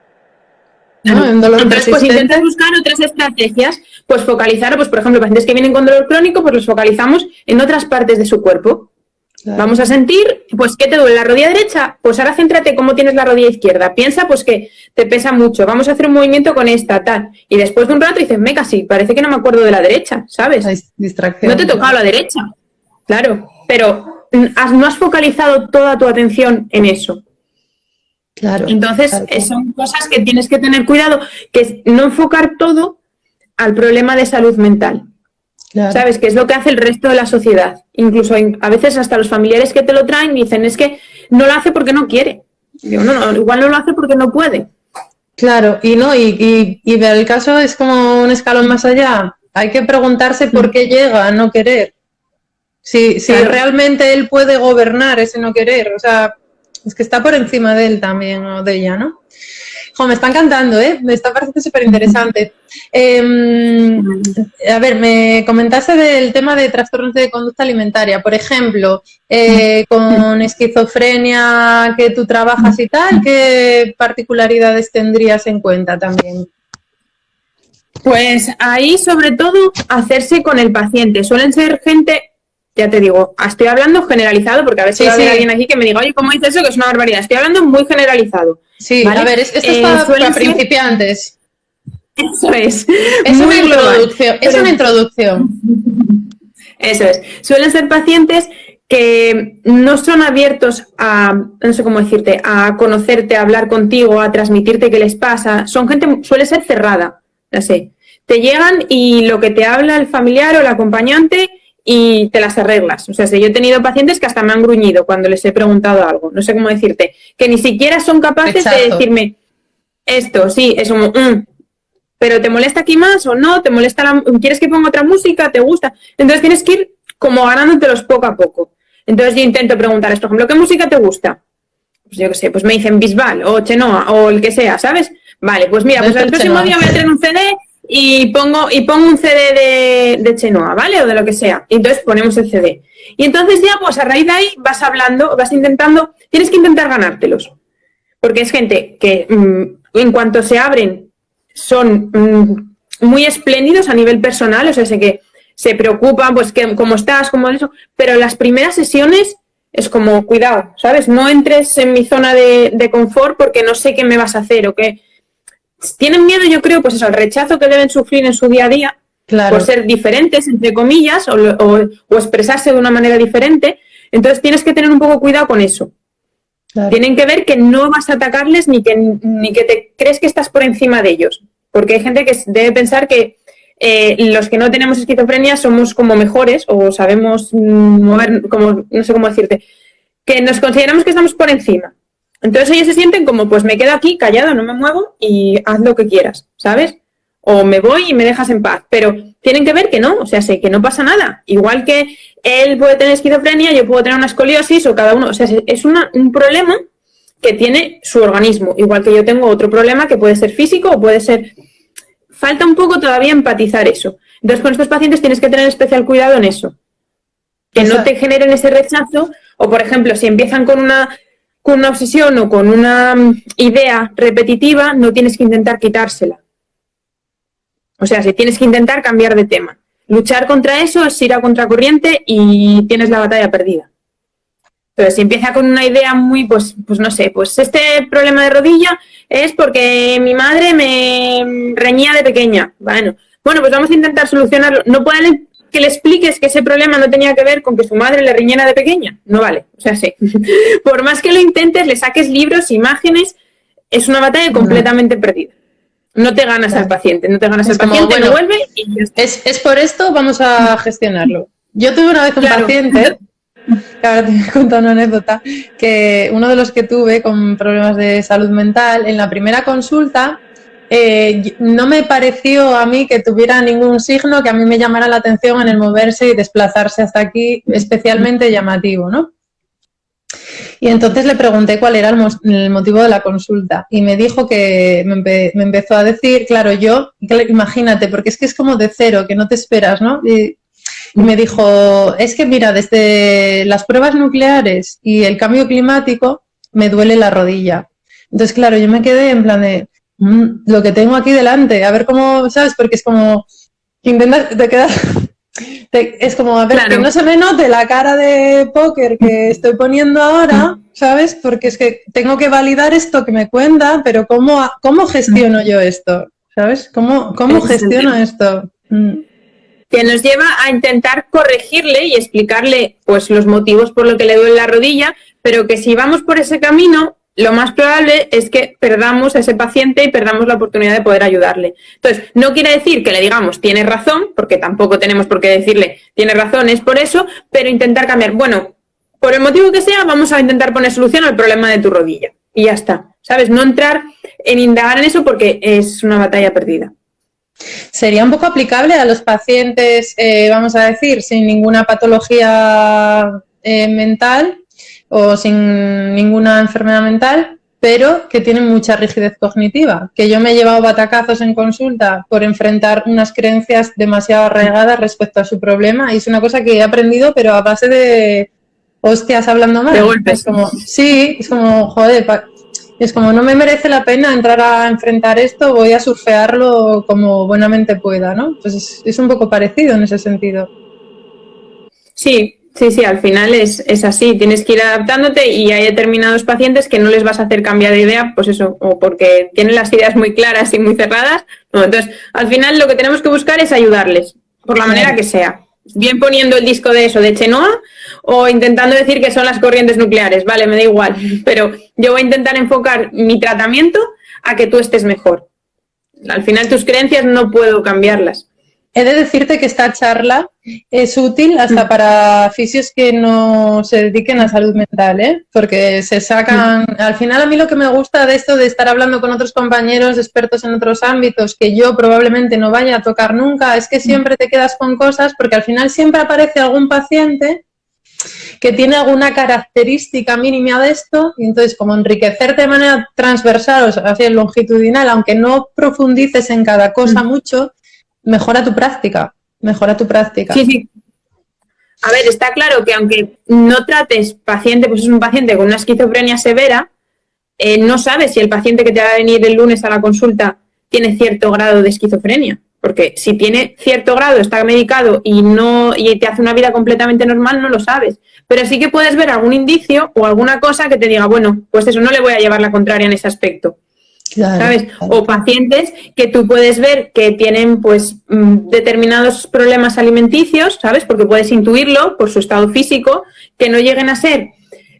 ¿No? Un dolor Entonces, pues persistente. intentas buscar otras estrategias, pues focalizar, pues por ejemplo, pacientes que vienen con dolor crónico, pues los focalizamos en otras partes de su cuerpo. Claro. Vamos a sentir, pues, ¿qué te duele? ¿La rodilla derecha? Pues ahora céntrate cómo tienes la rodilla izquierda. Piensa, pues, que te pesa mucho. Vamos a hacer un movimiento con esta, tal. Y después de un rato dices, meca, sí, parece que no me acuerdo de la derecha, ¿sabes? Hay distracción. No te he tocado la derecha. Claro, pero no has focalizado toda tu atención en eso. Claro. Entonces, claro. son cosas que tienes que tener cuidado, que es no enfocar todo al problema de salud mental. Claro. ¿Sabes? Que es lo que hace el resto de la sociedad. Incluso a veces hasta los familiares que te lo traen dicen, es que no lo hace porque no quiere. Digo, no, igual no lo hace porque no puede. Claro, y el caso es como un escalón más allá. Hay que preguntarse por qué llega a no querer. Si claro. Realmente él puede gobernar ese no querer. O sea, es que está por encima de él también o de ella, ¿no? Jo, me está encantando, ¿eh? Me está pareciendo súper interesante. A ver, me comentaste del tema de trastornos de conducta alimentaria. Por ejemplo, con esquizofrenia que tú trabajas y tal, ¿qué particularidades tendrías en cuenta también? Pues ahí, sobre todo, hacerse con el paciente. Suelen ser gente... Ya te digo, estoy hablando generalizado, porque a veces va a haber alguien aquí que me diga, oye, ¿cómo dices eso? Que es una barbaridad. Estoy hablando muy generalizado. Sí, ¿vale? A ver, esto es para principiantes. Eso es. Es una introducción. Es una introducción. Eso es. Suelen ser pacientes que no son abiertos a, no sé cómo decirte, a conocerte, a hablar contigo, a transmitirte qué les pasa. Son gente, suele ser cerrada, no sé. Te llegan y lo que te habla el familiar o el acompañante y te las arreglas. O sea, si yo he tenido pacientes que hasta me han gruñido cuando les he preguntado algo. No sé cómo decirte. Que ni siquiera son capaces de decirme esto, sí, es como, pero ¿te molesta aquí más o no? ¿Te molesta ¿Quieres que ponga otra música? ¿Te gusta? Entonces tienes que ir como ganándotelos poco a poco. Entonces yo intento preguntarles, por ejemplo, ¿qué música te gusta? Pues yo qué sé, pues me dicen Bisbal o Chenoa o el que sea, ¿sabes? Vale, pues mira, pues el próximo día voy a traer un CD y pongo un CD de Chenoa, ¿vale? O de lo que sea. Y entonces ponemos el CD. Y entonces ya, pues a raíz de ahí vas hablando, vas intentando, tienes que intentar ganártelos. Porque es gente que en cuanto se abren son muy espléndidos a nivel personal, o sea, sé que se preocupan, pues, que cómo estás, cómo eso, pero las primeras sesiones es como, cuidado, ¿sabes? No entres en mi zona de confort porque no sé qué me vas a hacer o qué. Tienen miedo, yo creo, pues eso, al rechazo que deben sufrir en su día a día, claro, por ser diferentes, entre comillas, o expresarse de una manera diferente. Entonces tienes que tener un poco cuidado con eso. Claro. Tienen que ver que no vas a atacarles ni que te crees que estás por encima de ellos. Porque hay gente que debe pensar que los que no tenemos esquizofrenia somos como mejores o sabemos mover, como no sé cómo decirte, que nos consideramos que estamos por encima. Entonces ellos se sienten como, pues me quedo aquí callado, no me muevo y haz lo que quieras, ¿sabes? O me voy y me dejas en paz. Pero tienen que ver que no, o sea, sé que no pasa nada. Igual que él puede tener esquizofrenia, yo puedo tener una escoliosis o cada uno. O sea, es un problema que tiene su organismo. Igual que yo tengo otro problema que puede ser físico o puede ser... Falta un poco todavía empatizar eso. Entonces, con estos pacientes tienes que tener especial cuidado en eso. Que no te generen ese rechazo. O, por ejemplo, si empiezan con una obsesión o con una idea repetitiva, no tienes que intentar quitársela. O sea, si tienes que intentar cambiar de tema. Luchar contra eso es ir a contracorriente y tienes la batalla perdida. Entonces, si empieza con una idea muy, pues no sé, pues este problema de rodilla es porque mi madre me reñía de pequeña. Bueno, pues vamos a intentar solucionarlo. No pueden que le expliques que ese problema no tenía que ver con que su madre le riñera de pequeña. No vale. O sea, sí. Por más que lo intentes, le saques libros, imágenes, es una batalla completamente perdida. No te ganas al paciente, no te ganas al paciente, bueno, no vuelve y ya está. Es por esto, vamos a gestionarlo. Yo tuve una vez un paciente, que ahora te voy a contar una anécdota, que uno de los que tuve con problemas de salud mental, en la primera consulta, no me pareció a mí que tuviera ningún signo que a mí me llamara la atención en el moverse y desplazarse hasta aquí, especialmente llamativo, ¿no? Y entonces le pregunté cuál era el motivo de la consulta y me dijo que me empezó a decir, claro, imagínate, porque es que es como de cero, que no te esperas, ¿no? Y me dijo, es que mira, desde las pruebas nucleares y el cambio climático me duele la rodilla. Entonces, claro, yo me quedé en plan de lo que tengo aquí delante, a ver cómo, ¿sabes? Porque es como, intentas, te quedas... Es como, a ver, claro, que no se me note la cara de póker que estoy poniendo ahora, ¿sabes? Porque es que tengo que validar esto que me cuenta, pero ¿cómo gestiono yo esto? ¿Sabes? ¿Cómo gestiono esto? Que nos lleva a intentar corregirle y explicarle pues los motivos por los que le duele la rodilla, pero que si vamos por ese camino, lo más probable es que perdamos a ese paciente y perdamos la oportunidad de poder ayudarle. Entonces, no quiere decir que le digamos, tienes razón, porque tampoco tenemos por qué decirle, tienes razón, es por eso, pero intentar cambiar. Bueno, por el motivo que sea, vamos a intentar poner solución al problema de tu rodilla. Y ya está, ¿sabes? No entrar en indagar en eso porque es una batalla perdida. ¿Sería un poco aplicable a los pacientes, vamos a decir, sin ninguna patología mental o sin ninguna enfermedad mental, pero que tienen mucha rigidez cognitiva? Que yo me he llevado batacazos en consulta por enfrentar unas creencias demasiado arraigadas respecto a su problema, y es una cosa que he aprendido, pero a base de hostias hablando mal. De golpes. Es como, sí, es como, joder, es como, no me merece la pena entrar a enfrentar esto, voy a surfearlo como buenamente pueda, ¿no? Pues es un poco parecido en ese sentido. Sí, al final es así, tienes que ir adaptándote y hay determinados pacientes que no les vas a hacer cambiar de idea, pues eso, o porque tienen las ideas muy claras y muy cerradas. No, entonces, al final lo que tenemos que buscar es ayudarles, por la manera que sea. Bien poniendo el disco de eso, de Chenoa, o intentando decir que son las corrientes nucleares, vale, me da igual, pero yo voy a intentar enfocar mi tratamiento a que tú estés mejor. Al final tus creencias no puedo cambiarlas. He de decirte que esta charla es útil hasta para fisios que no se dediquen a salud mental, ¿eh? Porque se sacan... Al final a mí lo que me gusta de esto de estar hablando con otros compañeros expertos en otros ámbitos que yo probablemente no vaya a tocar nunca, es que siempre te quedas con cosas, porque al final siempre aparece algún paciente que tiene alguna característica mínima de esto, y entonces como enriquecerte de manera transversal, o sea, así longitudinal, aunque no profundices en cada cosa mucho, mejora tu práctica. Sí. A ver, está claro que aunque no trates paciente, pues es un paciente con una esquizofrenia severa, no sabes si el paciente que te va a venir el lunes a la consulta tiene cierto grado de esquizofrenia. Porque si tiene cierto grado, está medicado y te hace una vida completamente normal, no lo sabes. Pero sí que puedes ver algún indicio o alguna cosa que te diga, bueno, pues eso, no le voy a llevar la contraria en ese aspecto. Claro, ¿sabes? Claro. O pacientes que tú puedes ver que tienen pues determinados problemas alimenticios, ¿sabes? Porque puedes intuirlo por su estado físico, que no lleguen a ser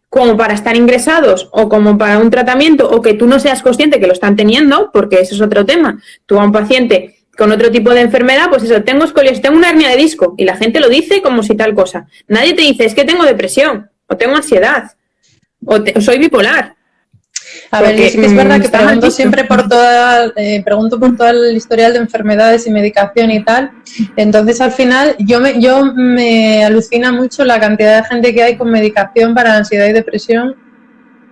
como para estar ingresados o como para un tratamiento, o que tú no seas consciente que lo están teniendo, porque eso es otro tema. Tú a un paciente con otro tipo de enfermedad, pues eso, tengo escoliosis, tengo una hernia de disco, y la gente lo dice como si tal cosa. Nadie te dice, es que tengo depresión, o tengo ansiedad, o soy bipolar. A ver, es que es verdad que pregunto siempre por todo el historial de enfermedades y medicación y tal. Entonces, al final, yo me alucina mucho la cantidad de gente que hay con medicación para ansiedad y depresión,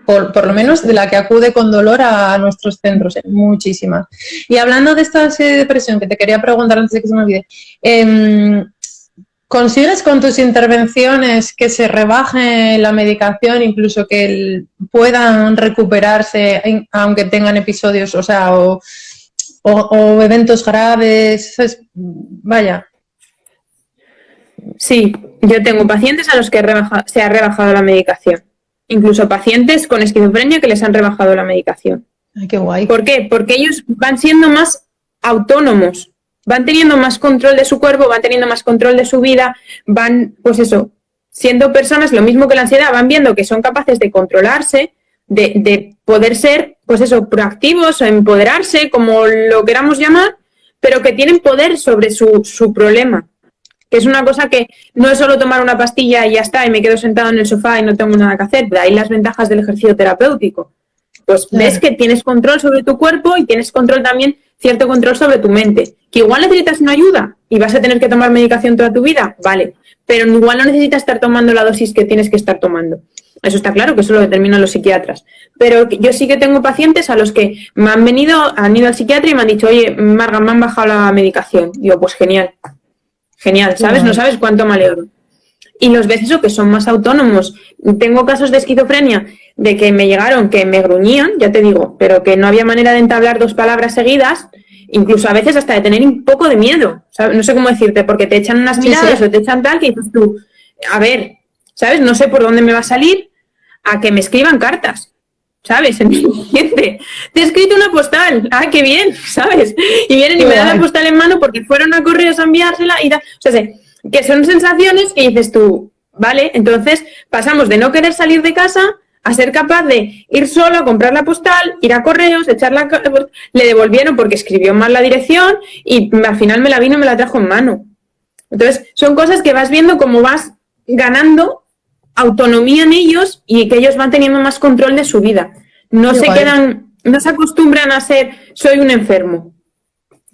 por lo menos de la que acude con dolor a nuestros centros, muchísimas. Y hablando de esta ansiedad y depresión, que te quería preguntar antes de que se me olvide, ¿consigues con tus intervenciones que se rebaje la medicación, incluso que puedan recuperarse aunque tengan episodios, o eventos graves? Vaya. Sí, yo tengo pacientes a los que se ha rebajado la medicación. Incluso pacientes con esquizofrenia que les han rebajado la medicación. Ay, qué guay. ¿Por qué? Porque ellos van siendo más autónomos. van teniendo más control de su cuerpo, van teniendo más control de su vida, van, pues eso, siendo personas, lo mismo que la ansiedad, van viendo que son capaces de controlarse, de poder ser, pues eso, proactivos, empoderarse, como lo queramos llamar, pero que tienen poder sobre su problema. Que es una cosa que no es solo tomar una pastilla y ya está, y me quedo sentado en el sofá y no tengo nada que hacer. De ahí las ventajas del ejercicio terapéutico. Pues ves que tienes control sobre tu cuerpo y tienes control también, cierto control sobre tu mente. Que igual necesitas una ayuda y vas a tener que tomar medicación toda tu vida, vale. Pero igual no necesitas estar tomando la dosis que tienes que estar tomando. Eso está claro, que eso lo determinan los psiquiatras. Pero yo sí que tengo pacientes a los que han ido al psiquiatra y me han dicho, oye, Marga, me han bajado la medicación. Digo, pues genial, ¿sabes? No sabes cuánto me alegro. Y los ves eso, que son más autónomos. Tengo casos de esquizofrenia de que me llegaron, que me gruñían, ya te digo, pero que no había manera de entablar 2 palabras seguidas, incluso a veces hasta de tener un poco de miedo, ¿sabes? No sé cómo decirte, porque te echan unas miradas o te echan tal que dices tú, a ver, ¿sabes? No sé por dónde me va a salir a que me escriban cartas, ¿sabes? En mi cliente. Te he escrito una postal, ¡ah, qué bien! ¿Sabes? Y vienen y me dan la postal en mano porque fueron a correos a enviársela y da, o sea, que son sensaciones que dices tú, vale, entonces pasamos de no querer salir de casa a ser capaz de ir solo a comprar la postal, ir a correos, echarla, le devolvieron porque escribió mal la dirección y al final me la vino y me la trajo en mano. Entonces, son cosas que vas viendo cómo vas ganando autonomía en ellos y que ellos van teniendo más control de su vida. No se quedan, no se acostumbran a ser, soy un enfermo.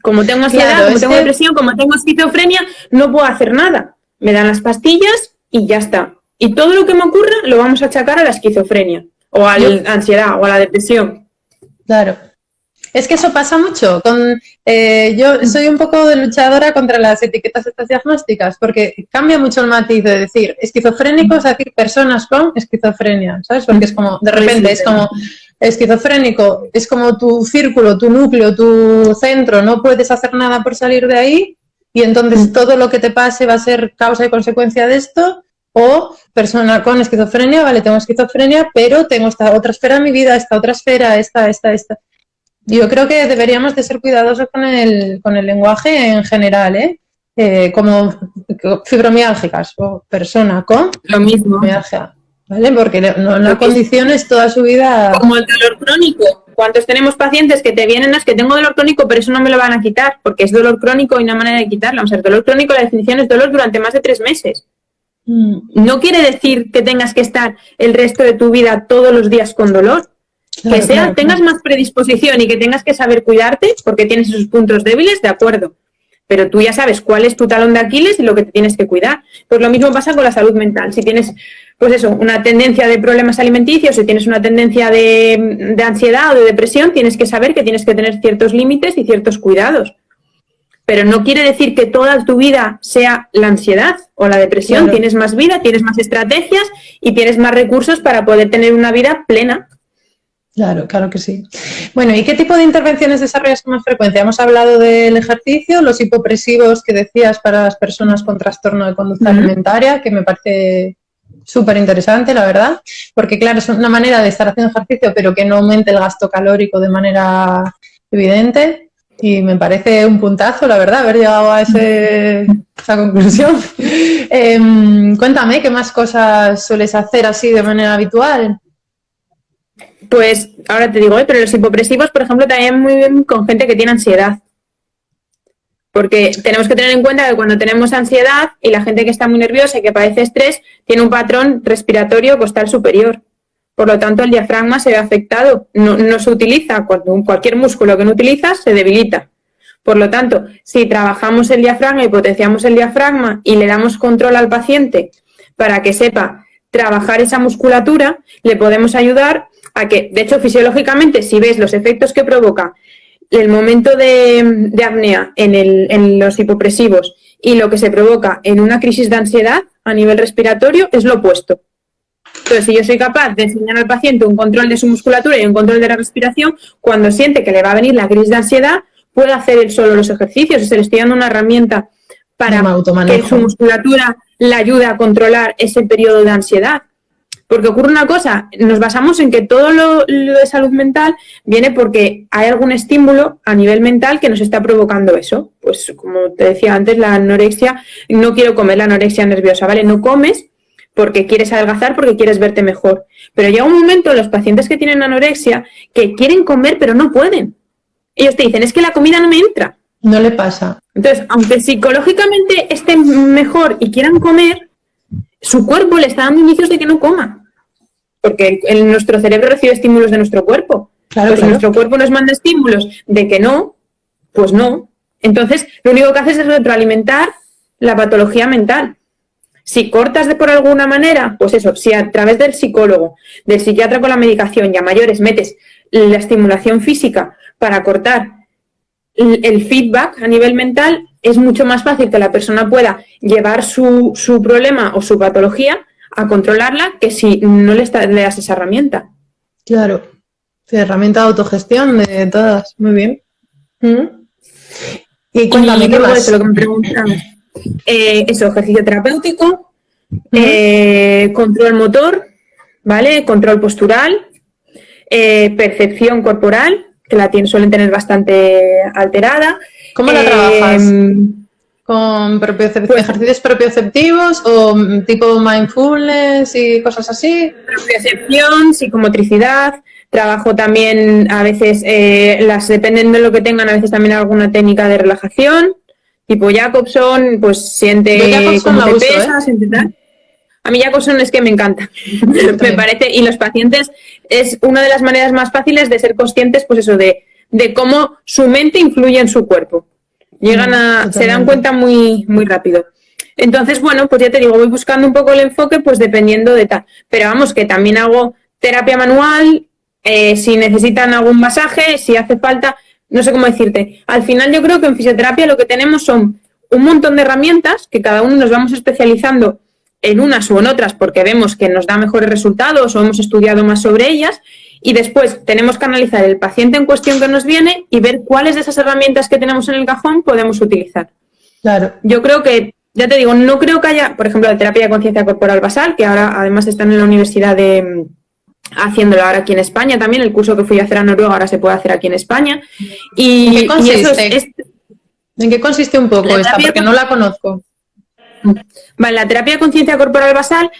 Como tengo ansiedad, como tengo depresión, como tengo esquizofrenia, no puedo hacer nada. Me dan las pastillas y ya está. Y todo lo que me ocurra lo vamos a achacar a la esquizofrenia, o a la ansiedad, o a la depresión. Claro. Es que eso pasa mucho. Yo soy un poco luchadora contra las etiquetas estas diagnósticas, porque cambia mucho el matiz de decir esquizofrénicos a decir personas con esquizofrenia, ¿sabes? Porque es como, de repente, es como esquizofrénico, es como tu círculo, tu núcleo, tu centro, no puedes hacer nada por salir de ahí, y entonces todo lo que te pase va a ser causa y consecuencia de esto. O persona con esquizofrenia, vale, tengo esquizofrenia, pero tengo esta otra esfera de mi vida, esta otra esfera, esta. Yo creo que deberíamos de ser cuidadosos con el lenguaje en general, como fibromiálgicas o persona con lo mismo, fibromialgia, ¿vale? Porque no condiciones toda su vida. Como el dolor crónico. ¿Cuántos tenemos pacientes que te vienen es que tengo dolor crónico, pero eso no me lo van a quitar, porque es dolor crónico y no hay manera de quitarlo? O sea, el dolor crónico, la definición es dolor durante más de 3 meses. No quiere decir que tengas que estar el resto de tu vida todos los días con dolor. Claro, tengas más predisposición y que tengas que saber cuidarte porque tienes esos puntos débiles, de acuerdo. Pero tú ya sabes cuál es tu talón de Aquiles y lo que te tienes que cuidar. Pues lo mismo pasa con la salud mental. Si tienes, pues eso, una tendencia de problemas alimenticios, si tienes una tendencia de ansiedad o de depresión, tienes que saber que tienes que tener ciertos límites y ciertos cuidados. Pero no quiere decir que toda tu vida sea la ansiedad o la depresión. Claro. Tienes más vida, tienes más estrategias y tienes más recursos para poder tener una vida plena. Claro, claro que sí. Bueno, ¿y qué tipo de intervenciones desarrollas con más frecuencia? Hemos hablado del ejercicio, los hipopresivos que decías para las personas con trastorno de conducta alimentaria, que me parece súper interesante, la verdad, porque claro, es una manera de estar haciendo ejercicio, pero que no aumente el gasto calórico de manera evidente. Y me parece un puntazo, la verdad, haber llegado a esa conclusión. Cuéntame, ¿qué más cosas sueles hacer así de manera habitual? Pues ahora te digo, pero los hipopresivos, por ejemplo, también muy bien con gente que tiene ansiedad. Porque tenemos que tener en cuenta que cuando tenemos ansiedad y la gente que está muy nerviosa y que padece estrés, tiene un patrón respiratorio costal superior. Por lo tanto, el diafragma se ve afectado. No se utiliza. Cuando cualquier músculo que no utilizas se debilita. Por lo tanto, si trabajamos el diafragma y potenciamos el diafragma y le damos control al paciente para que sepa trabajar esa musculatura, le podemos ayudar a que, de hecho, fisiológicamente, si ves los efectos que provoca el momento de apnea en los hipopresivos y lo que se provoca en una crisis de ansiedad a nivel respiratorio, es lo opuesto. Entonces, si yo soy capaz de enseñar al paciente un control de su musculatura y un control de la respiración, cuando siente que le va a venir la crisis de ansiedad, puede hacer él solo los ejercicios. Y se le estoy dando una herramienta para que su musculatura le ayude a controlar ese periodo de ansiedad. Porque ocurre una cosa, nos basamos en que todo lo de salud mental viene porque hay algún estímulo a nivel mental que nos está provocando eso. Pues como te decía antes, la anorexia, no quiero comer, la anorexia nerviosa, ¿vale? No comes porque quieres adelgazar, porque quieres verte mejor. Pero llega un momento, los pacientes que tienen anorexia, que quieren comer pero no pueden. Ellos te dicen, es que la comida no me entra. No le pasa. Entonces, aunque psicológicamente estén mejor y quieran comer, su cuerpo le está dando indicios de que no coma. Porque nuestro cerebro recibe estímulos de nuestro cuerpo. Claro, pues claro. Nuestro cuerpo nos manda estímulos de que no, pues no. Entonces, lo único que haces es retroalimentar la patología mental. Si cortas por alguna manera, pues eso, si a través del psicólogo, del psiquiatra con la medicación y a mayores metes la estimulación física para cortar el feedback a nivel mental, es mucho más fácil que la persona pueda llevar su problema o su patología a controlarla que si no le das esa herramienta. Claro. Sí, herramienta de autogestión de todas. Muy bien. Y cuéntame, ¿qué más? Eso, lo que me preguntabas. Eso, ejercicio terapéutico, control motor, ¿vale? Control postural, percepción corporal, que la suelen tener bastante alterada. ¿Cómo la trabajas? ¿Con ejercicios propioceptivos o tipo mindfulness y cosas así? Propiocepción, psicomotricidad. Trabajo también a veces, dependiendo de lo que tengan, a veces también alguna técnica de relajación, tipo Jacobson, pues siente cómo te pesas, siente tal. A mí Jacobson es que me encanta, me parece, y los pacientes es una de las maneras más fáciles de ser conscientes, pues eso, de cómo su mente influye en su cuerpo. Se dan cuenta muy, muy rápido. Entonces, bueno, pues ya te digo, voy buscando un poco el enfoque, pues dependiendo de tal. Pero vamos, que también hago terapia manual, si necesitan algún masaje, si hace falta, no sé cómo decirte. Al final yo creo que en fisioterapia lo que tenemos son un montón de herramientas que cada uno nos vamos especializando en unas u en otras porque vemos que nos da mejores resultados o hemos estudiado más sobre ellas y después tenemos que analizar el paciente en cuestión que nos viene y ver cuáles de esas herramientas que tenemos en el cajón podemos utilizar. Claro. Yo creo que, ya te digo, no creo que haya, por ejemplo, la terapia de conciencia corporal basal, que ahora además están en la universidad haciéndolo ahora aquí en España también, el curso que fui a hacer a Noruega ahora se puede hacer aquí en España. ¿En qué consiste? ¿En qué consiste un poco esta? Porque no la conozco. Vale, la terapia de conciencia corporal basal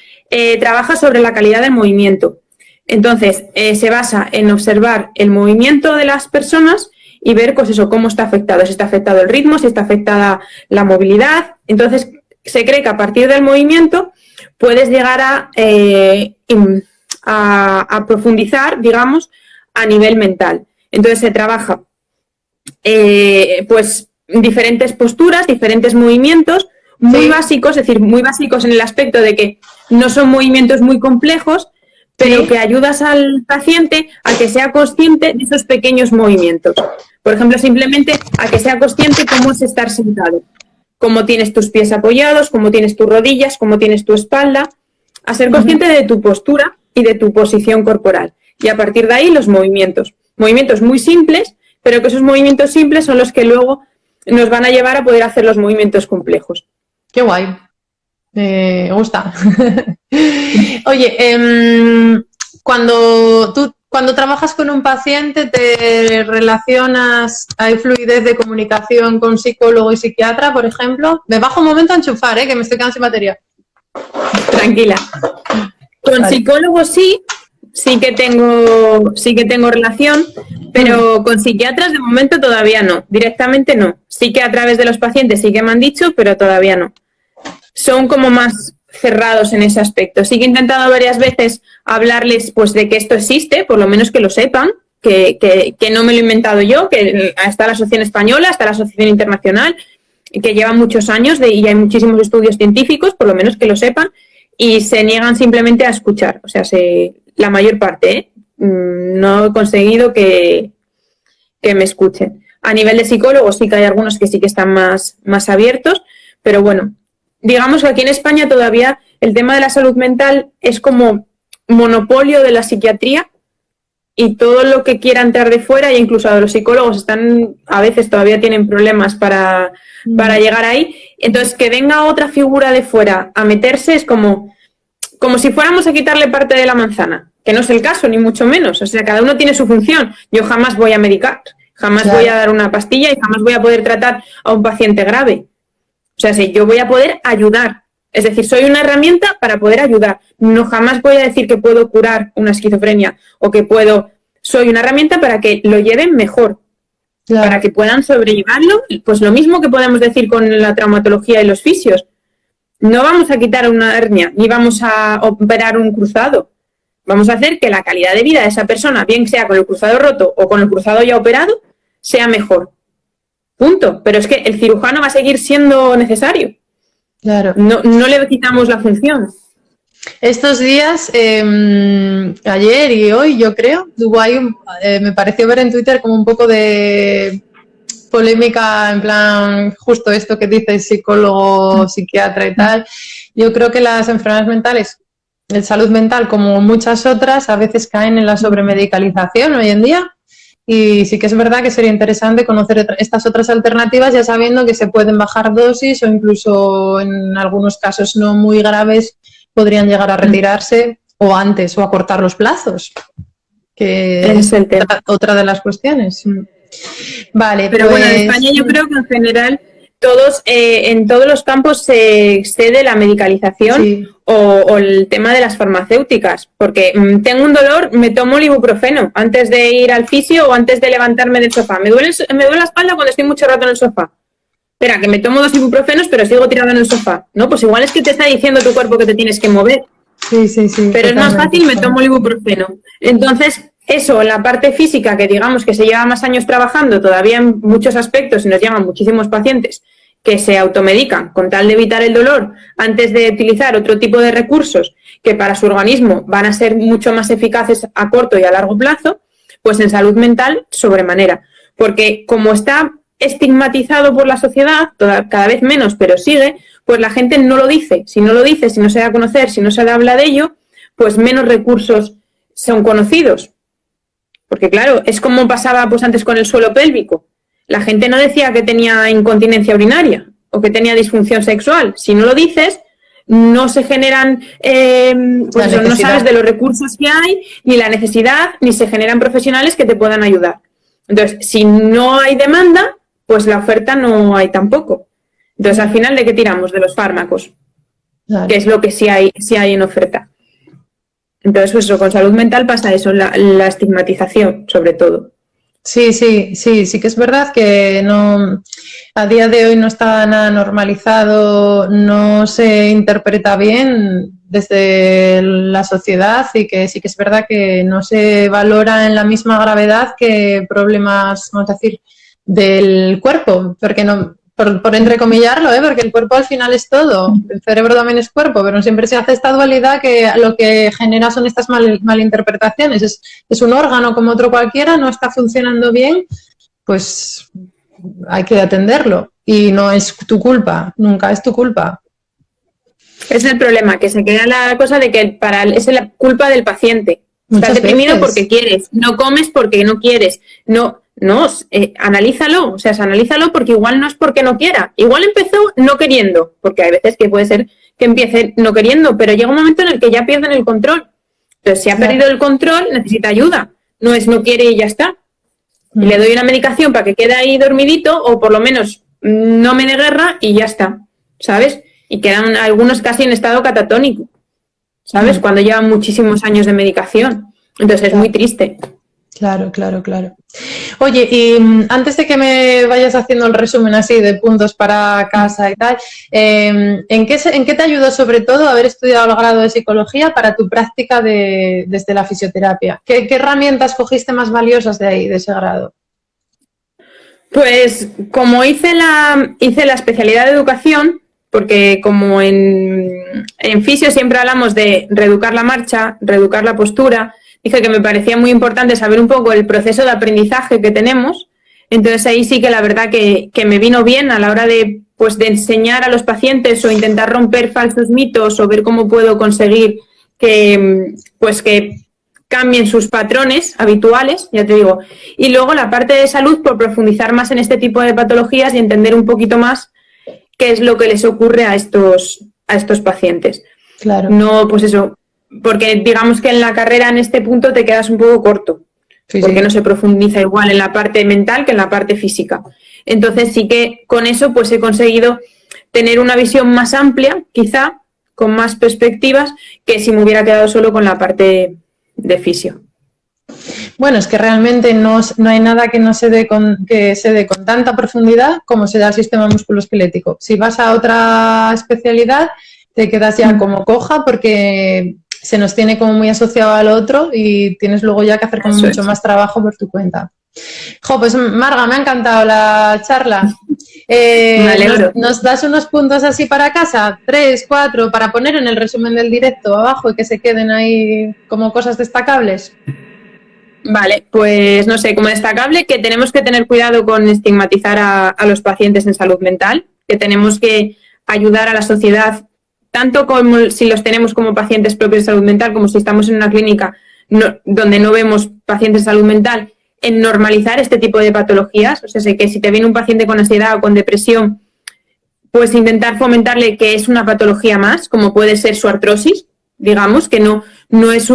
trabaja sobre la calidad del movimiento. Entonces, se basa en observar el movimiento de las personas y ver, pues eso, cómo está afectado. Si está afectado el ritmo, si está afectada la movilidad. Entonces, se cree que a partir del movimiento puedes llegar a profundizar, digamos, a nivel mental. Entonces, se trabaja, pues, diferentes posturas, diferentes movimientos, muy básicos, es decir, muy básicos en el aspecto de que no son movimientos muy complejos, pero que ayudas al paciente a que sea consciente de esos pequeños movimientos. Por ejemplo, simplemente a que sea consciente cómo es estar sentado, cómo tienes tus pies apoyados, cómo tienes tus rodillas, cómo tienes tu espalda, a ser consciente de tu postura y de tu posición corporal. Y a partir de ahí los movimientos. Movimientos muy simples, pero que esos movimientos simples son los que luego nos van a llevar a poder hacer los movimientos complejos. Qué guay. Me gusta. Oye, cuando trabajas con un paciente, ¿te relacionas, hay fluidez de comunicación con psicólogo y psiquiatra, por ejemplo? Me bajo un momento a enchufar, que me estoy quedando sin batería. Tranquila. Con psicólogos sí que tengo relación, pero con psiquiatras de momento todavía no, directamente no. Sí que a través de los pacientes sí que me han dicho, pero todavía no. Son como más cerrados en ese aspecto. Sí que he intentado varias veces hablarles pues de que esto existe, por lo menos que lo sepan, que no me lo he inventado yo, que está la Asociación Española, está la Asociación Internacional, que llevan muchos años y hay muchísimos estudios científicos, por lo menos que lo sepan, y se niegan simplemente a escuchar. O sea, la mayor parte, no he conseguido que me escuchen. A nivel de psicólogos sí que hay algunos que sí que están más abiertos, pero bueno, digamos que aquí en España todavía el tema de la salud mental es como monopolio de la psiquiatría y todo lo que quiera entrar de fuera, e incluso los psicólogos a veces todavía tienen problemas para llegar ahí. Entonces, que venga otra figura de fuera a meterse es como como si fuéramos a quitarle parte de la manzana, que no es el caso, ni mucho menos. O sea, cada uno tiene su función. Yo jamás voy a medicar, jamás voy a dar una pastilla y jamás voy a poder tratar a un paciente grave. O sea, sí, yo voy a poder ayudar. Es decir, soy una herramienta para poder ayudar. No jamás voy a decir que puedo curar una esquizofrenia o que soy una herramienta para que lo lleven mejor, para que puedan sobrellevarlo. Pues lo mismo que podemos decir con la traumatología y los fisios. No vamos a quitar una hernia, ni vamos a operar un cruzado. Vamos a hacer que la calidad de vida de esa persona, bien sea con el cruzado roto o con el cruzado ya operado, sea mejor. Punto. Pero es que el cirujano va a seguir siendo necesario. Claro. No le quitamos la función. Estos días, ayer y hoy, yo creo, me pareció ver en Twitter como un poco de polémica, en plan, justo esto que dice el psicólogo, psiquiatra y tal. Yo creo que las enfermedades mentales, el salud mental, como muchas otras, a veces caen en la sobremedicalización hoy en día. Y sí que es verdad que sería interesante conocer estas otras alternativas, ya sabiendo que se pueden bajar dosis o incluso en algunos casos no muy graves podrían llegar a retirarse o antes o acortar los plazos, que es otra de las cuestiones. Vale, pero pues, bueno, en España yo creo que en general en todos los campos se excede la medicalización, sí, o el tema de las farmacéuticas, porque tengo un dolor, me tomo el ibuprofeno antes de ir al fisio o antes de levantarme del sofá. Me duele la espalda cuando estoy mucho rato en el sofá. Espera, que me tomo 2 ibuprofenos pero sigo tirado en el sofá. No, pues igual es que te está diciendo tu cuerpo que te tienes que mover. Sí, sí, sí. Pero es más fácil, me tomo el ibuprofeno. Entonces, eso, la parte física, que digamos que se lleva más años trabajando todavía en muchos aspectos y nos llaman muchísimos pacientes que se automedican con tal de evitar el dolor antes de utilizar otro tipo de recursos que para su organismo van a ser mucho más eficaces a corto y a largo plazo, pues en salud mental sobremanera. Porque como está estigmatizado por la sociedad, cada vez menos, pero sigue, pues la gente no lo dice. Si no lo dice, si no se da a conocer, si no se habla de ello, pues menos recursos son conocidos. Porque claro, es como pasaba pues antes con el suelo pélvico. La gente no decía que tenía incontinencia urinaria o que tenía disfunción sexual. Si no lo dices, no se generan, pues eso, no sabes de los recursos que hay, ni la necesidad, ni se generan profesionales que te puedan ayudar. Entonces, si no hay demanda, pues la oferta no hay tampoco. Entonces, al final, ¿de qué tiramos? De los fármacos, claro, que es lo que sí hay en oferta. Entonces, pues eso, con salud mental pasa eso, la estigmatización, sobre todo. Sí que es verdad que no, a día de hoy no está nada normalizado, no se interpreta bien desde la sociedad y que sí que es verdad que no se valora en la misma gravedad que problemas, vamos a decir, del cuerpo, porque no, por entrecomillarlo, porque el cuerpo al final es todo, el cerebro también es cuerpo, pero siempre se hace esta dualidad que lo que genera son estas malinterpretaciones. Es un órgano como otro cualquiera, no está funcionando bien, pues hay que atenderlo y no es tu culpa, nunca es tu culpa. Es el problema, que se queda la cosa de que es la culpa del paciente. Estás deprimido porque quieres, no comes porque no quieres, analízalo, analízalo porque igual no es porque no quiera, igual empezó no queriendo, porque hay veces que puede ser que empiece no queriendo, pero llega un momento en el que ya pierden el control. Entonces, si ha perdido el control, necesita ayuda, no quiere y ya está. Y le doy una medicación para que quede ahí dormidito o por lo menos no me dé guerra y ya está, ¿sabes? Y quedan algunos casi en estado catatónico, ¿sabes? Cuando llevan muchísimos años de medicación. Entonces es muy triste. Claro. Oye, y antes de que me vayas haciendo el resumen así de puntos para casa y tal, ¿en qué te ayudó sobre todo haber estudiado el grado de psicología para tu práctica desde la fisioterapia? ¿Qué herramientas cogiste más valiosas de ahí, de ese grado? Pues como hice la especialidad de educación, porque como en fisio siempre hablamos de reeducar la marcha, reeducar la postura, dije que me parecía muy importante saber un poco el proceso de aprendizaje que tenemos. Entonces ahí sí que la verdad que me vino bien a la hora de enseñar a los pacientes o intentar romper falsos mitos o ver cómo puedo conseguir que cambien sus patrones habituales, ya te digo. Y luego la parte de salud por profundizar más en este tipo de patologías y entender un poquito más qué es lo que les ocurre a estos pacientes. Claro. No, pues eso, porque digamos que en la carrera en este punto te quedas un poco corto, Sí, porque sí. no se profundiza igual en la parte mental que en la parte física. Entonces sí que con eso pues he conseguido tener una visión más amplia, quizá, con más perspectivas, que si me hubiera quedado solo con la parte de fisio. Bueno, es que realmente no hay nada que no se dé que se dé con tanta profundidad como se da al sistema musculoesquelético. Si vas a otra especialidad, te quedas ya como coja porque se nos tiene como muy asociado al otro y tienes luego ya que hacer como Eso mucho es. más trabajo por tu cuenta. Jo, pues Marga, me ha encantado la charla. Me alegro. ¿Nos das unos puntos así para casa? 3, 4, para poner en el resumen del directo abajo y que se queden ahí como cosas destacables. Vale, pues no sé, como destacable que tenemos que tener cuidado con estigmatizar a los pacientes en salud mental, que tenemos que ayudar a la sociedad, tanto como si los tenemos como pacientes propios de salud mental, como si estamos en una clínica donde no vemos pacientes de salud mental, en normalizar este tipo de patologías. O sea, sé que si te viene un paciente con ansiedad o con depresión, pues intentar fomentarle que es una patología más, como puede ser su artrosis, digamos, que no es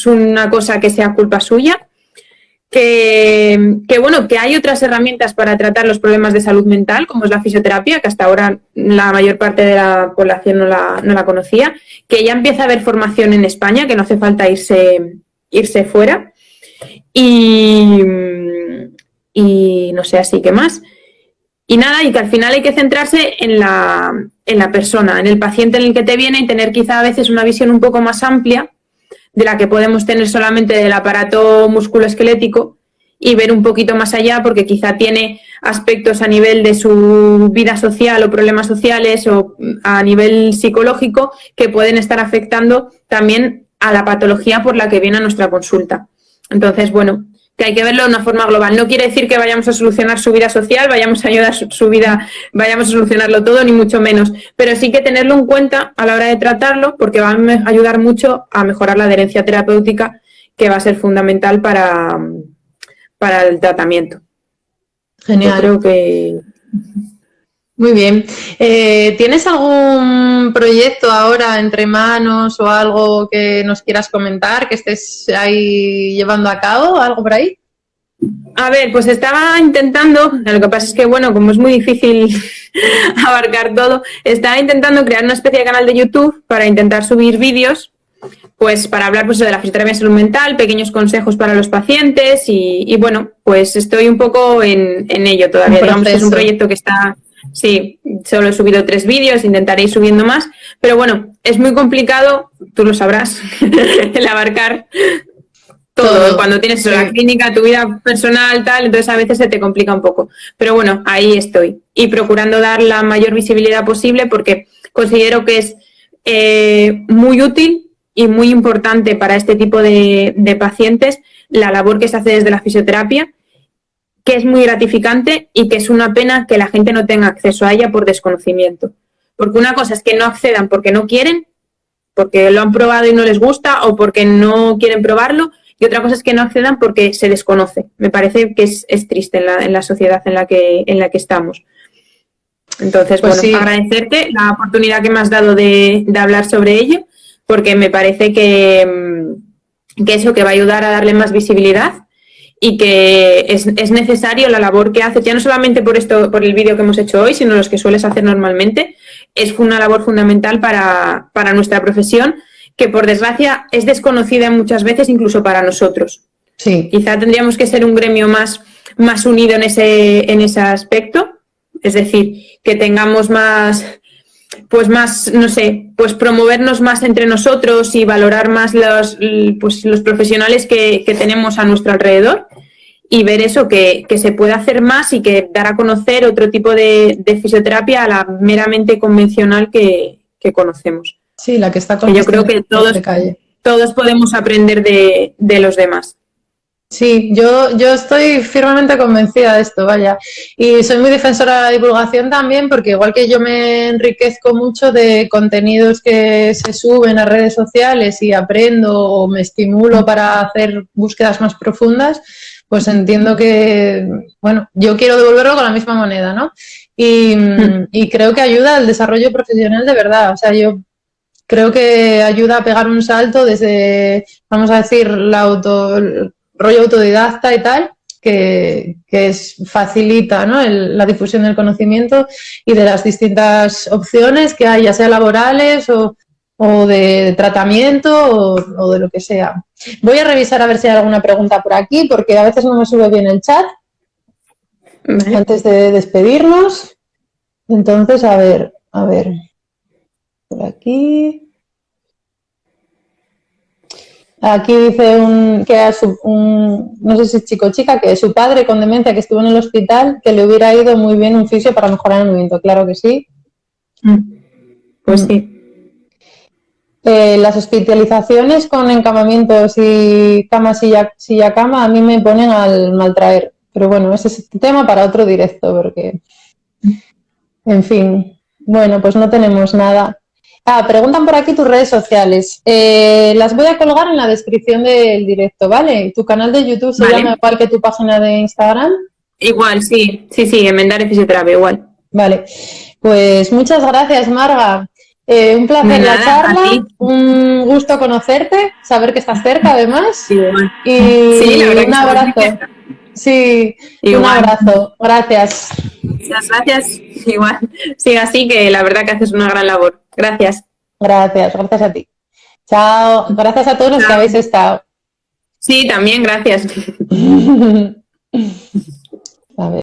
una cosa que sea culpa suya. Bueno, que hay otras herramientas para tratar los problemas de salud mental, como es la fisioterapia, que hasta ahora la mayor parte de la población no la conocía, que ya empieza a haber formación en España, que no hace falta irse fuera. Y no sé, así que más. Y nada, y que al final hay que centrarse en la persona, en el paciente en el que te viene y tener quizá a veces una visión un poco más amplia de la que podemos tener solamente del aparato musculoesquelético y ver un poquito más allá porque quizá tiene aspectos a nivel de su vida social o problemas sociales o a nivel psicológico que pueden estar afectando también a la patología por la que viene a nuestra consulta. Entonces, bueno, que hay que verlo de una forma global. No quiere decir que vayamos a solucionar su vida social, vayamos a ayudar su vida, vayamos a solucionarlo todo, ni mucho menos. Pero sí que tenerlo en cuenta a la hora de tratarlo, porque va a ayudar mucho a mejorar la adherencia terapéutica, que va a ser fundamental para el tratamiento. Genial. Yo creo que... Muy bien. ¿Tienes algún proyecto ahora entre manos o algo que nos quieras comentar, que estés ahí llevando a cabo, algo por ahí? A ver, pues estaba intentando, lo que pasa es que, bueno, como es muy difícil abarcar todo, estaba intentando crear una especie de canal de YouTube para intentar subir vídeos, pues para hablar pues de la fisioterapia en salud mental, pequeños consejos para los pacientes y bueno, pues estoy un poco en ello todavía. Digamos que es un proyecto que está... Sí, solo he subido 3 vídeos, intentaré ir subiendo más, pero bueno, es muy complicado, tú lo sabrás, el abarcar todo. Cuando tienes la clínica, tu vida personal, tal, entonces a veces se te complica un poco. Pero bueno, ahí estoy y procurando dar la mayor visibilidad posible porque considero que es muy útil y muy importante para este tipo de pacientes la labor que se hace desde la fisioterapia, que es muy gratificante y que es una pena que la gente no tenga acceso a ella por desconocimiento. Porque una cosa es que no accedan porque no quieren, porque lo han probado y no les gusta o porque no quieren probarlo, y otra cosa es que no accedan porque se desconoce. Me parece que es triste en la sociedad en la que estamos. Entonces, pues bueno, sí, agradecerte la oportunidad que me has dado de hablar sobre ello, porque me parece que eso que va a ayudar a darle más visibilidad y que es necesario la labor que haces, ya no solamente por el vídeo que hemos hecho hoy, sino los que sueles hacer normalmente. Es una labor fundamental para nuestra profesión, que por desgracia es desconocida muchas veces incluso para nosotros. Sí. Quizá tendríamos que ser un gremio más unido en ese aspecto, es decir, que tengamos más, no sé, pues promovernos más entre nosotros y valorar más los profesionales que tenemos a nuestro alrededor y ver eso, que se puede hacer más y que dar a conocer otro tipo de fisioterapia a la meramente convencional que conocemos. Sí, la que está con yo creo que todos podemos aprender de los demás. Sí, yo estoy firmemente convencida de esto, vaya. Y soy muy defensora de la divulgación también, porque igual que yo me enriquezco mucho de contenidos que se suben a redes sociales y aprendo o me estimulo para hacer búsquedas más profundas, pues entiendo que, bueno, yo quiero devolverlo con la misma moneda, ¿no? Y creo que ayuda al desarrollo profesional de verdad. O sea, yo creo que ayuda a pegar un salto desde, vamos a decir, el rollo autodidacta y tal, que facilita, ¿no? La difusión del conocimiento y de las distintas opciones que hay, ya sea laborales o de tratamiento o de lo que sea. Voy a revisar a ver si hay alguna pregunta por aquí, porque a veces no me sube bien el chat. Vale. Antes de despedirnos. Entonces, a ver, por aquí. Aquí dice no sé si es chico o chica, que su padre con demencia que estuvo en el hospital, que le hubiera ido muy bien un fisio para mejorar el movimiento. Claro que sí. Pues sí. Las hospitalizaciones con encamamientos y cama, silla, cama, a mí me ponen al maltraer. Pero bueno, ese es tema para otro directo, porque, en fin, bueno, pues no tenemos nada. Preguntan por aquí tus redes sociales. Las voy a colgar en la descripción del directo, ¿vale? ¿Tu canal de YouTube se llama igual que tu página de Instagram? Igual, sí. Sí, Emendare Fisioterapia, igual. Vale. Pues muchas gracias, Marga. Un placer la charla, un gusto conocerte, saber que estás cerca además. Igual. Y sí, la verdad un abrazo. Sí, igual. Un abrazo. Gracias. Muchas gracias. Igual. Sigue así, que la verdad que haces una gran labor. Gracias. Gracias a ti. Chao. Gracias a todos los que habéis estado. Sí, también gracias. A ver.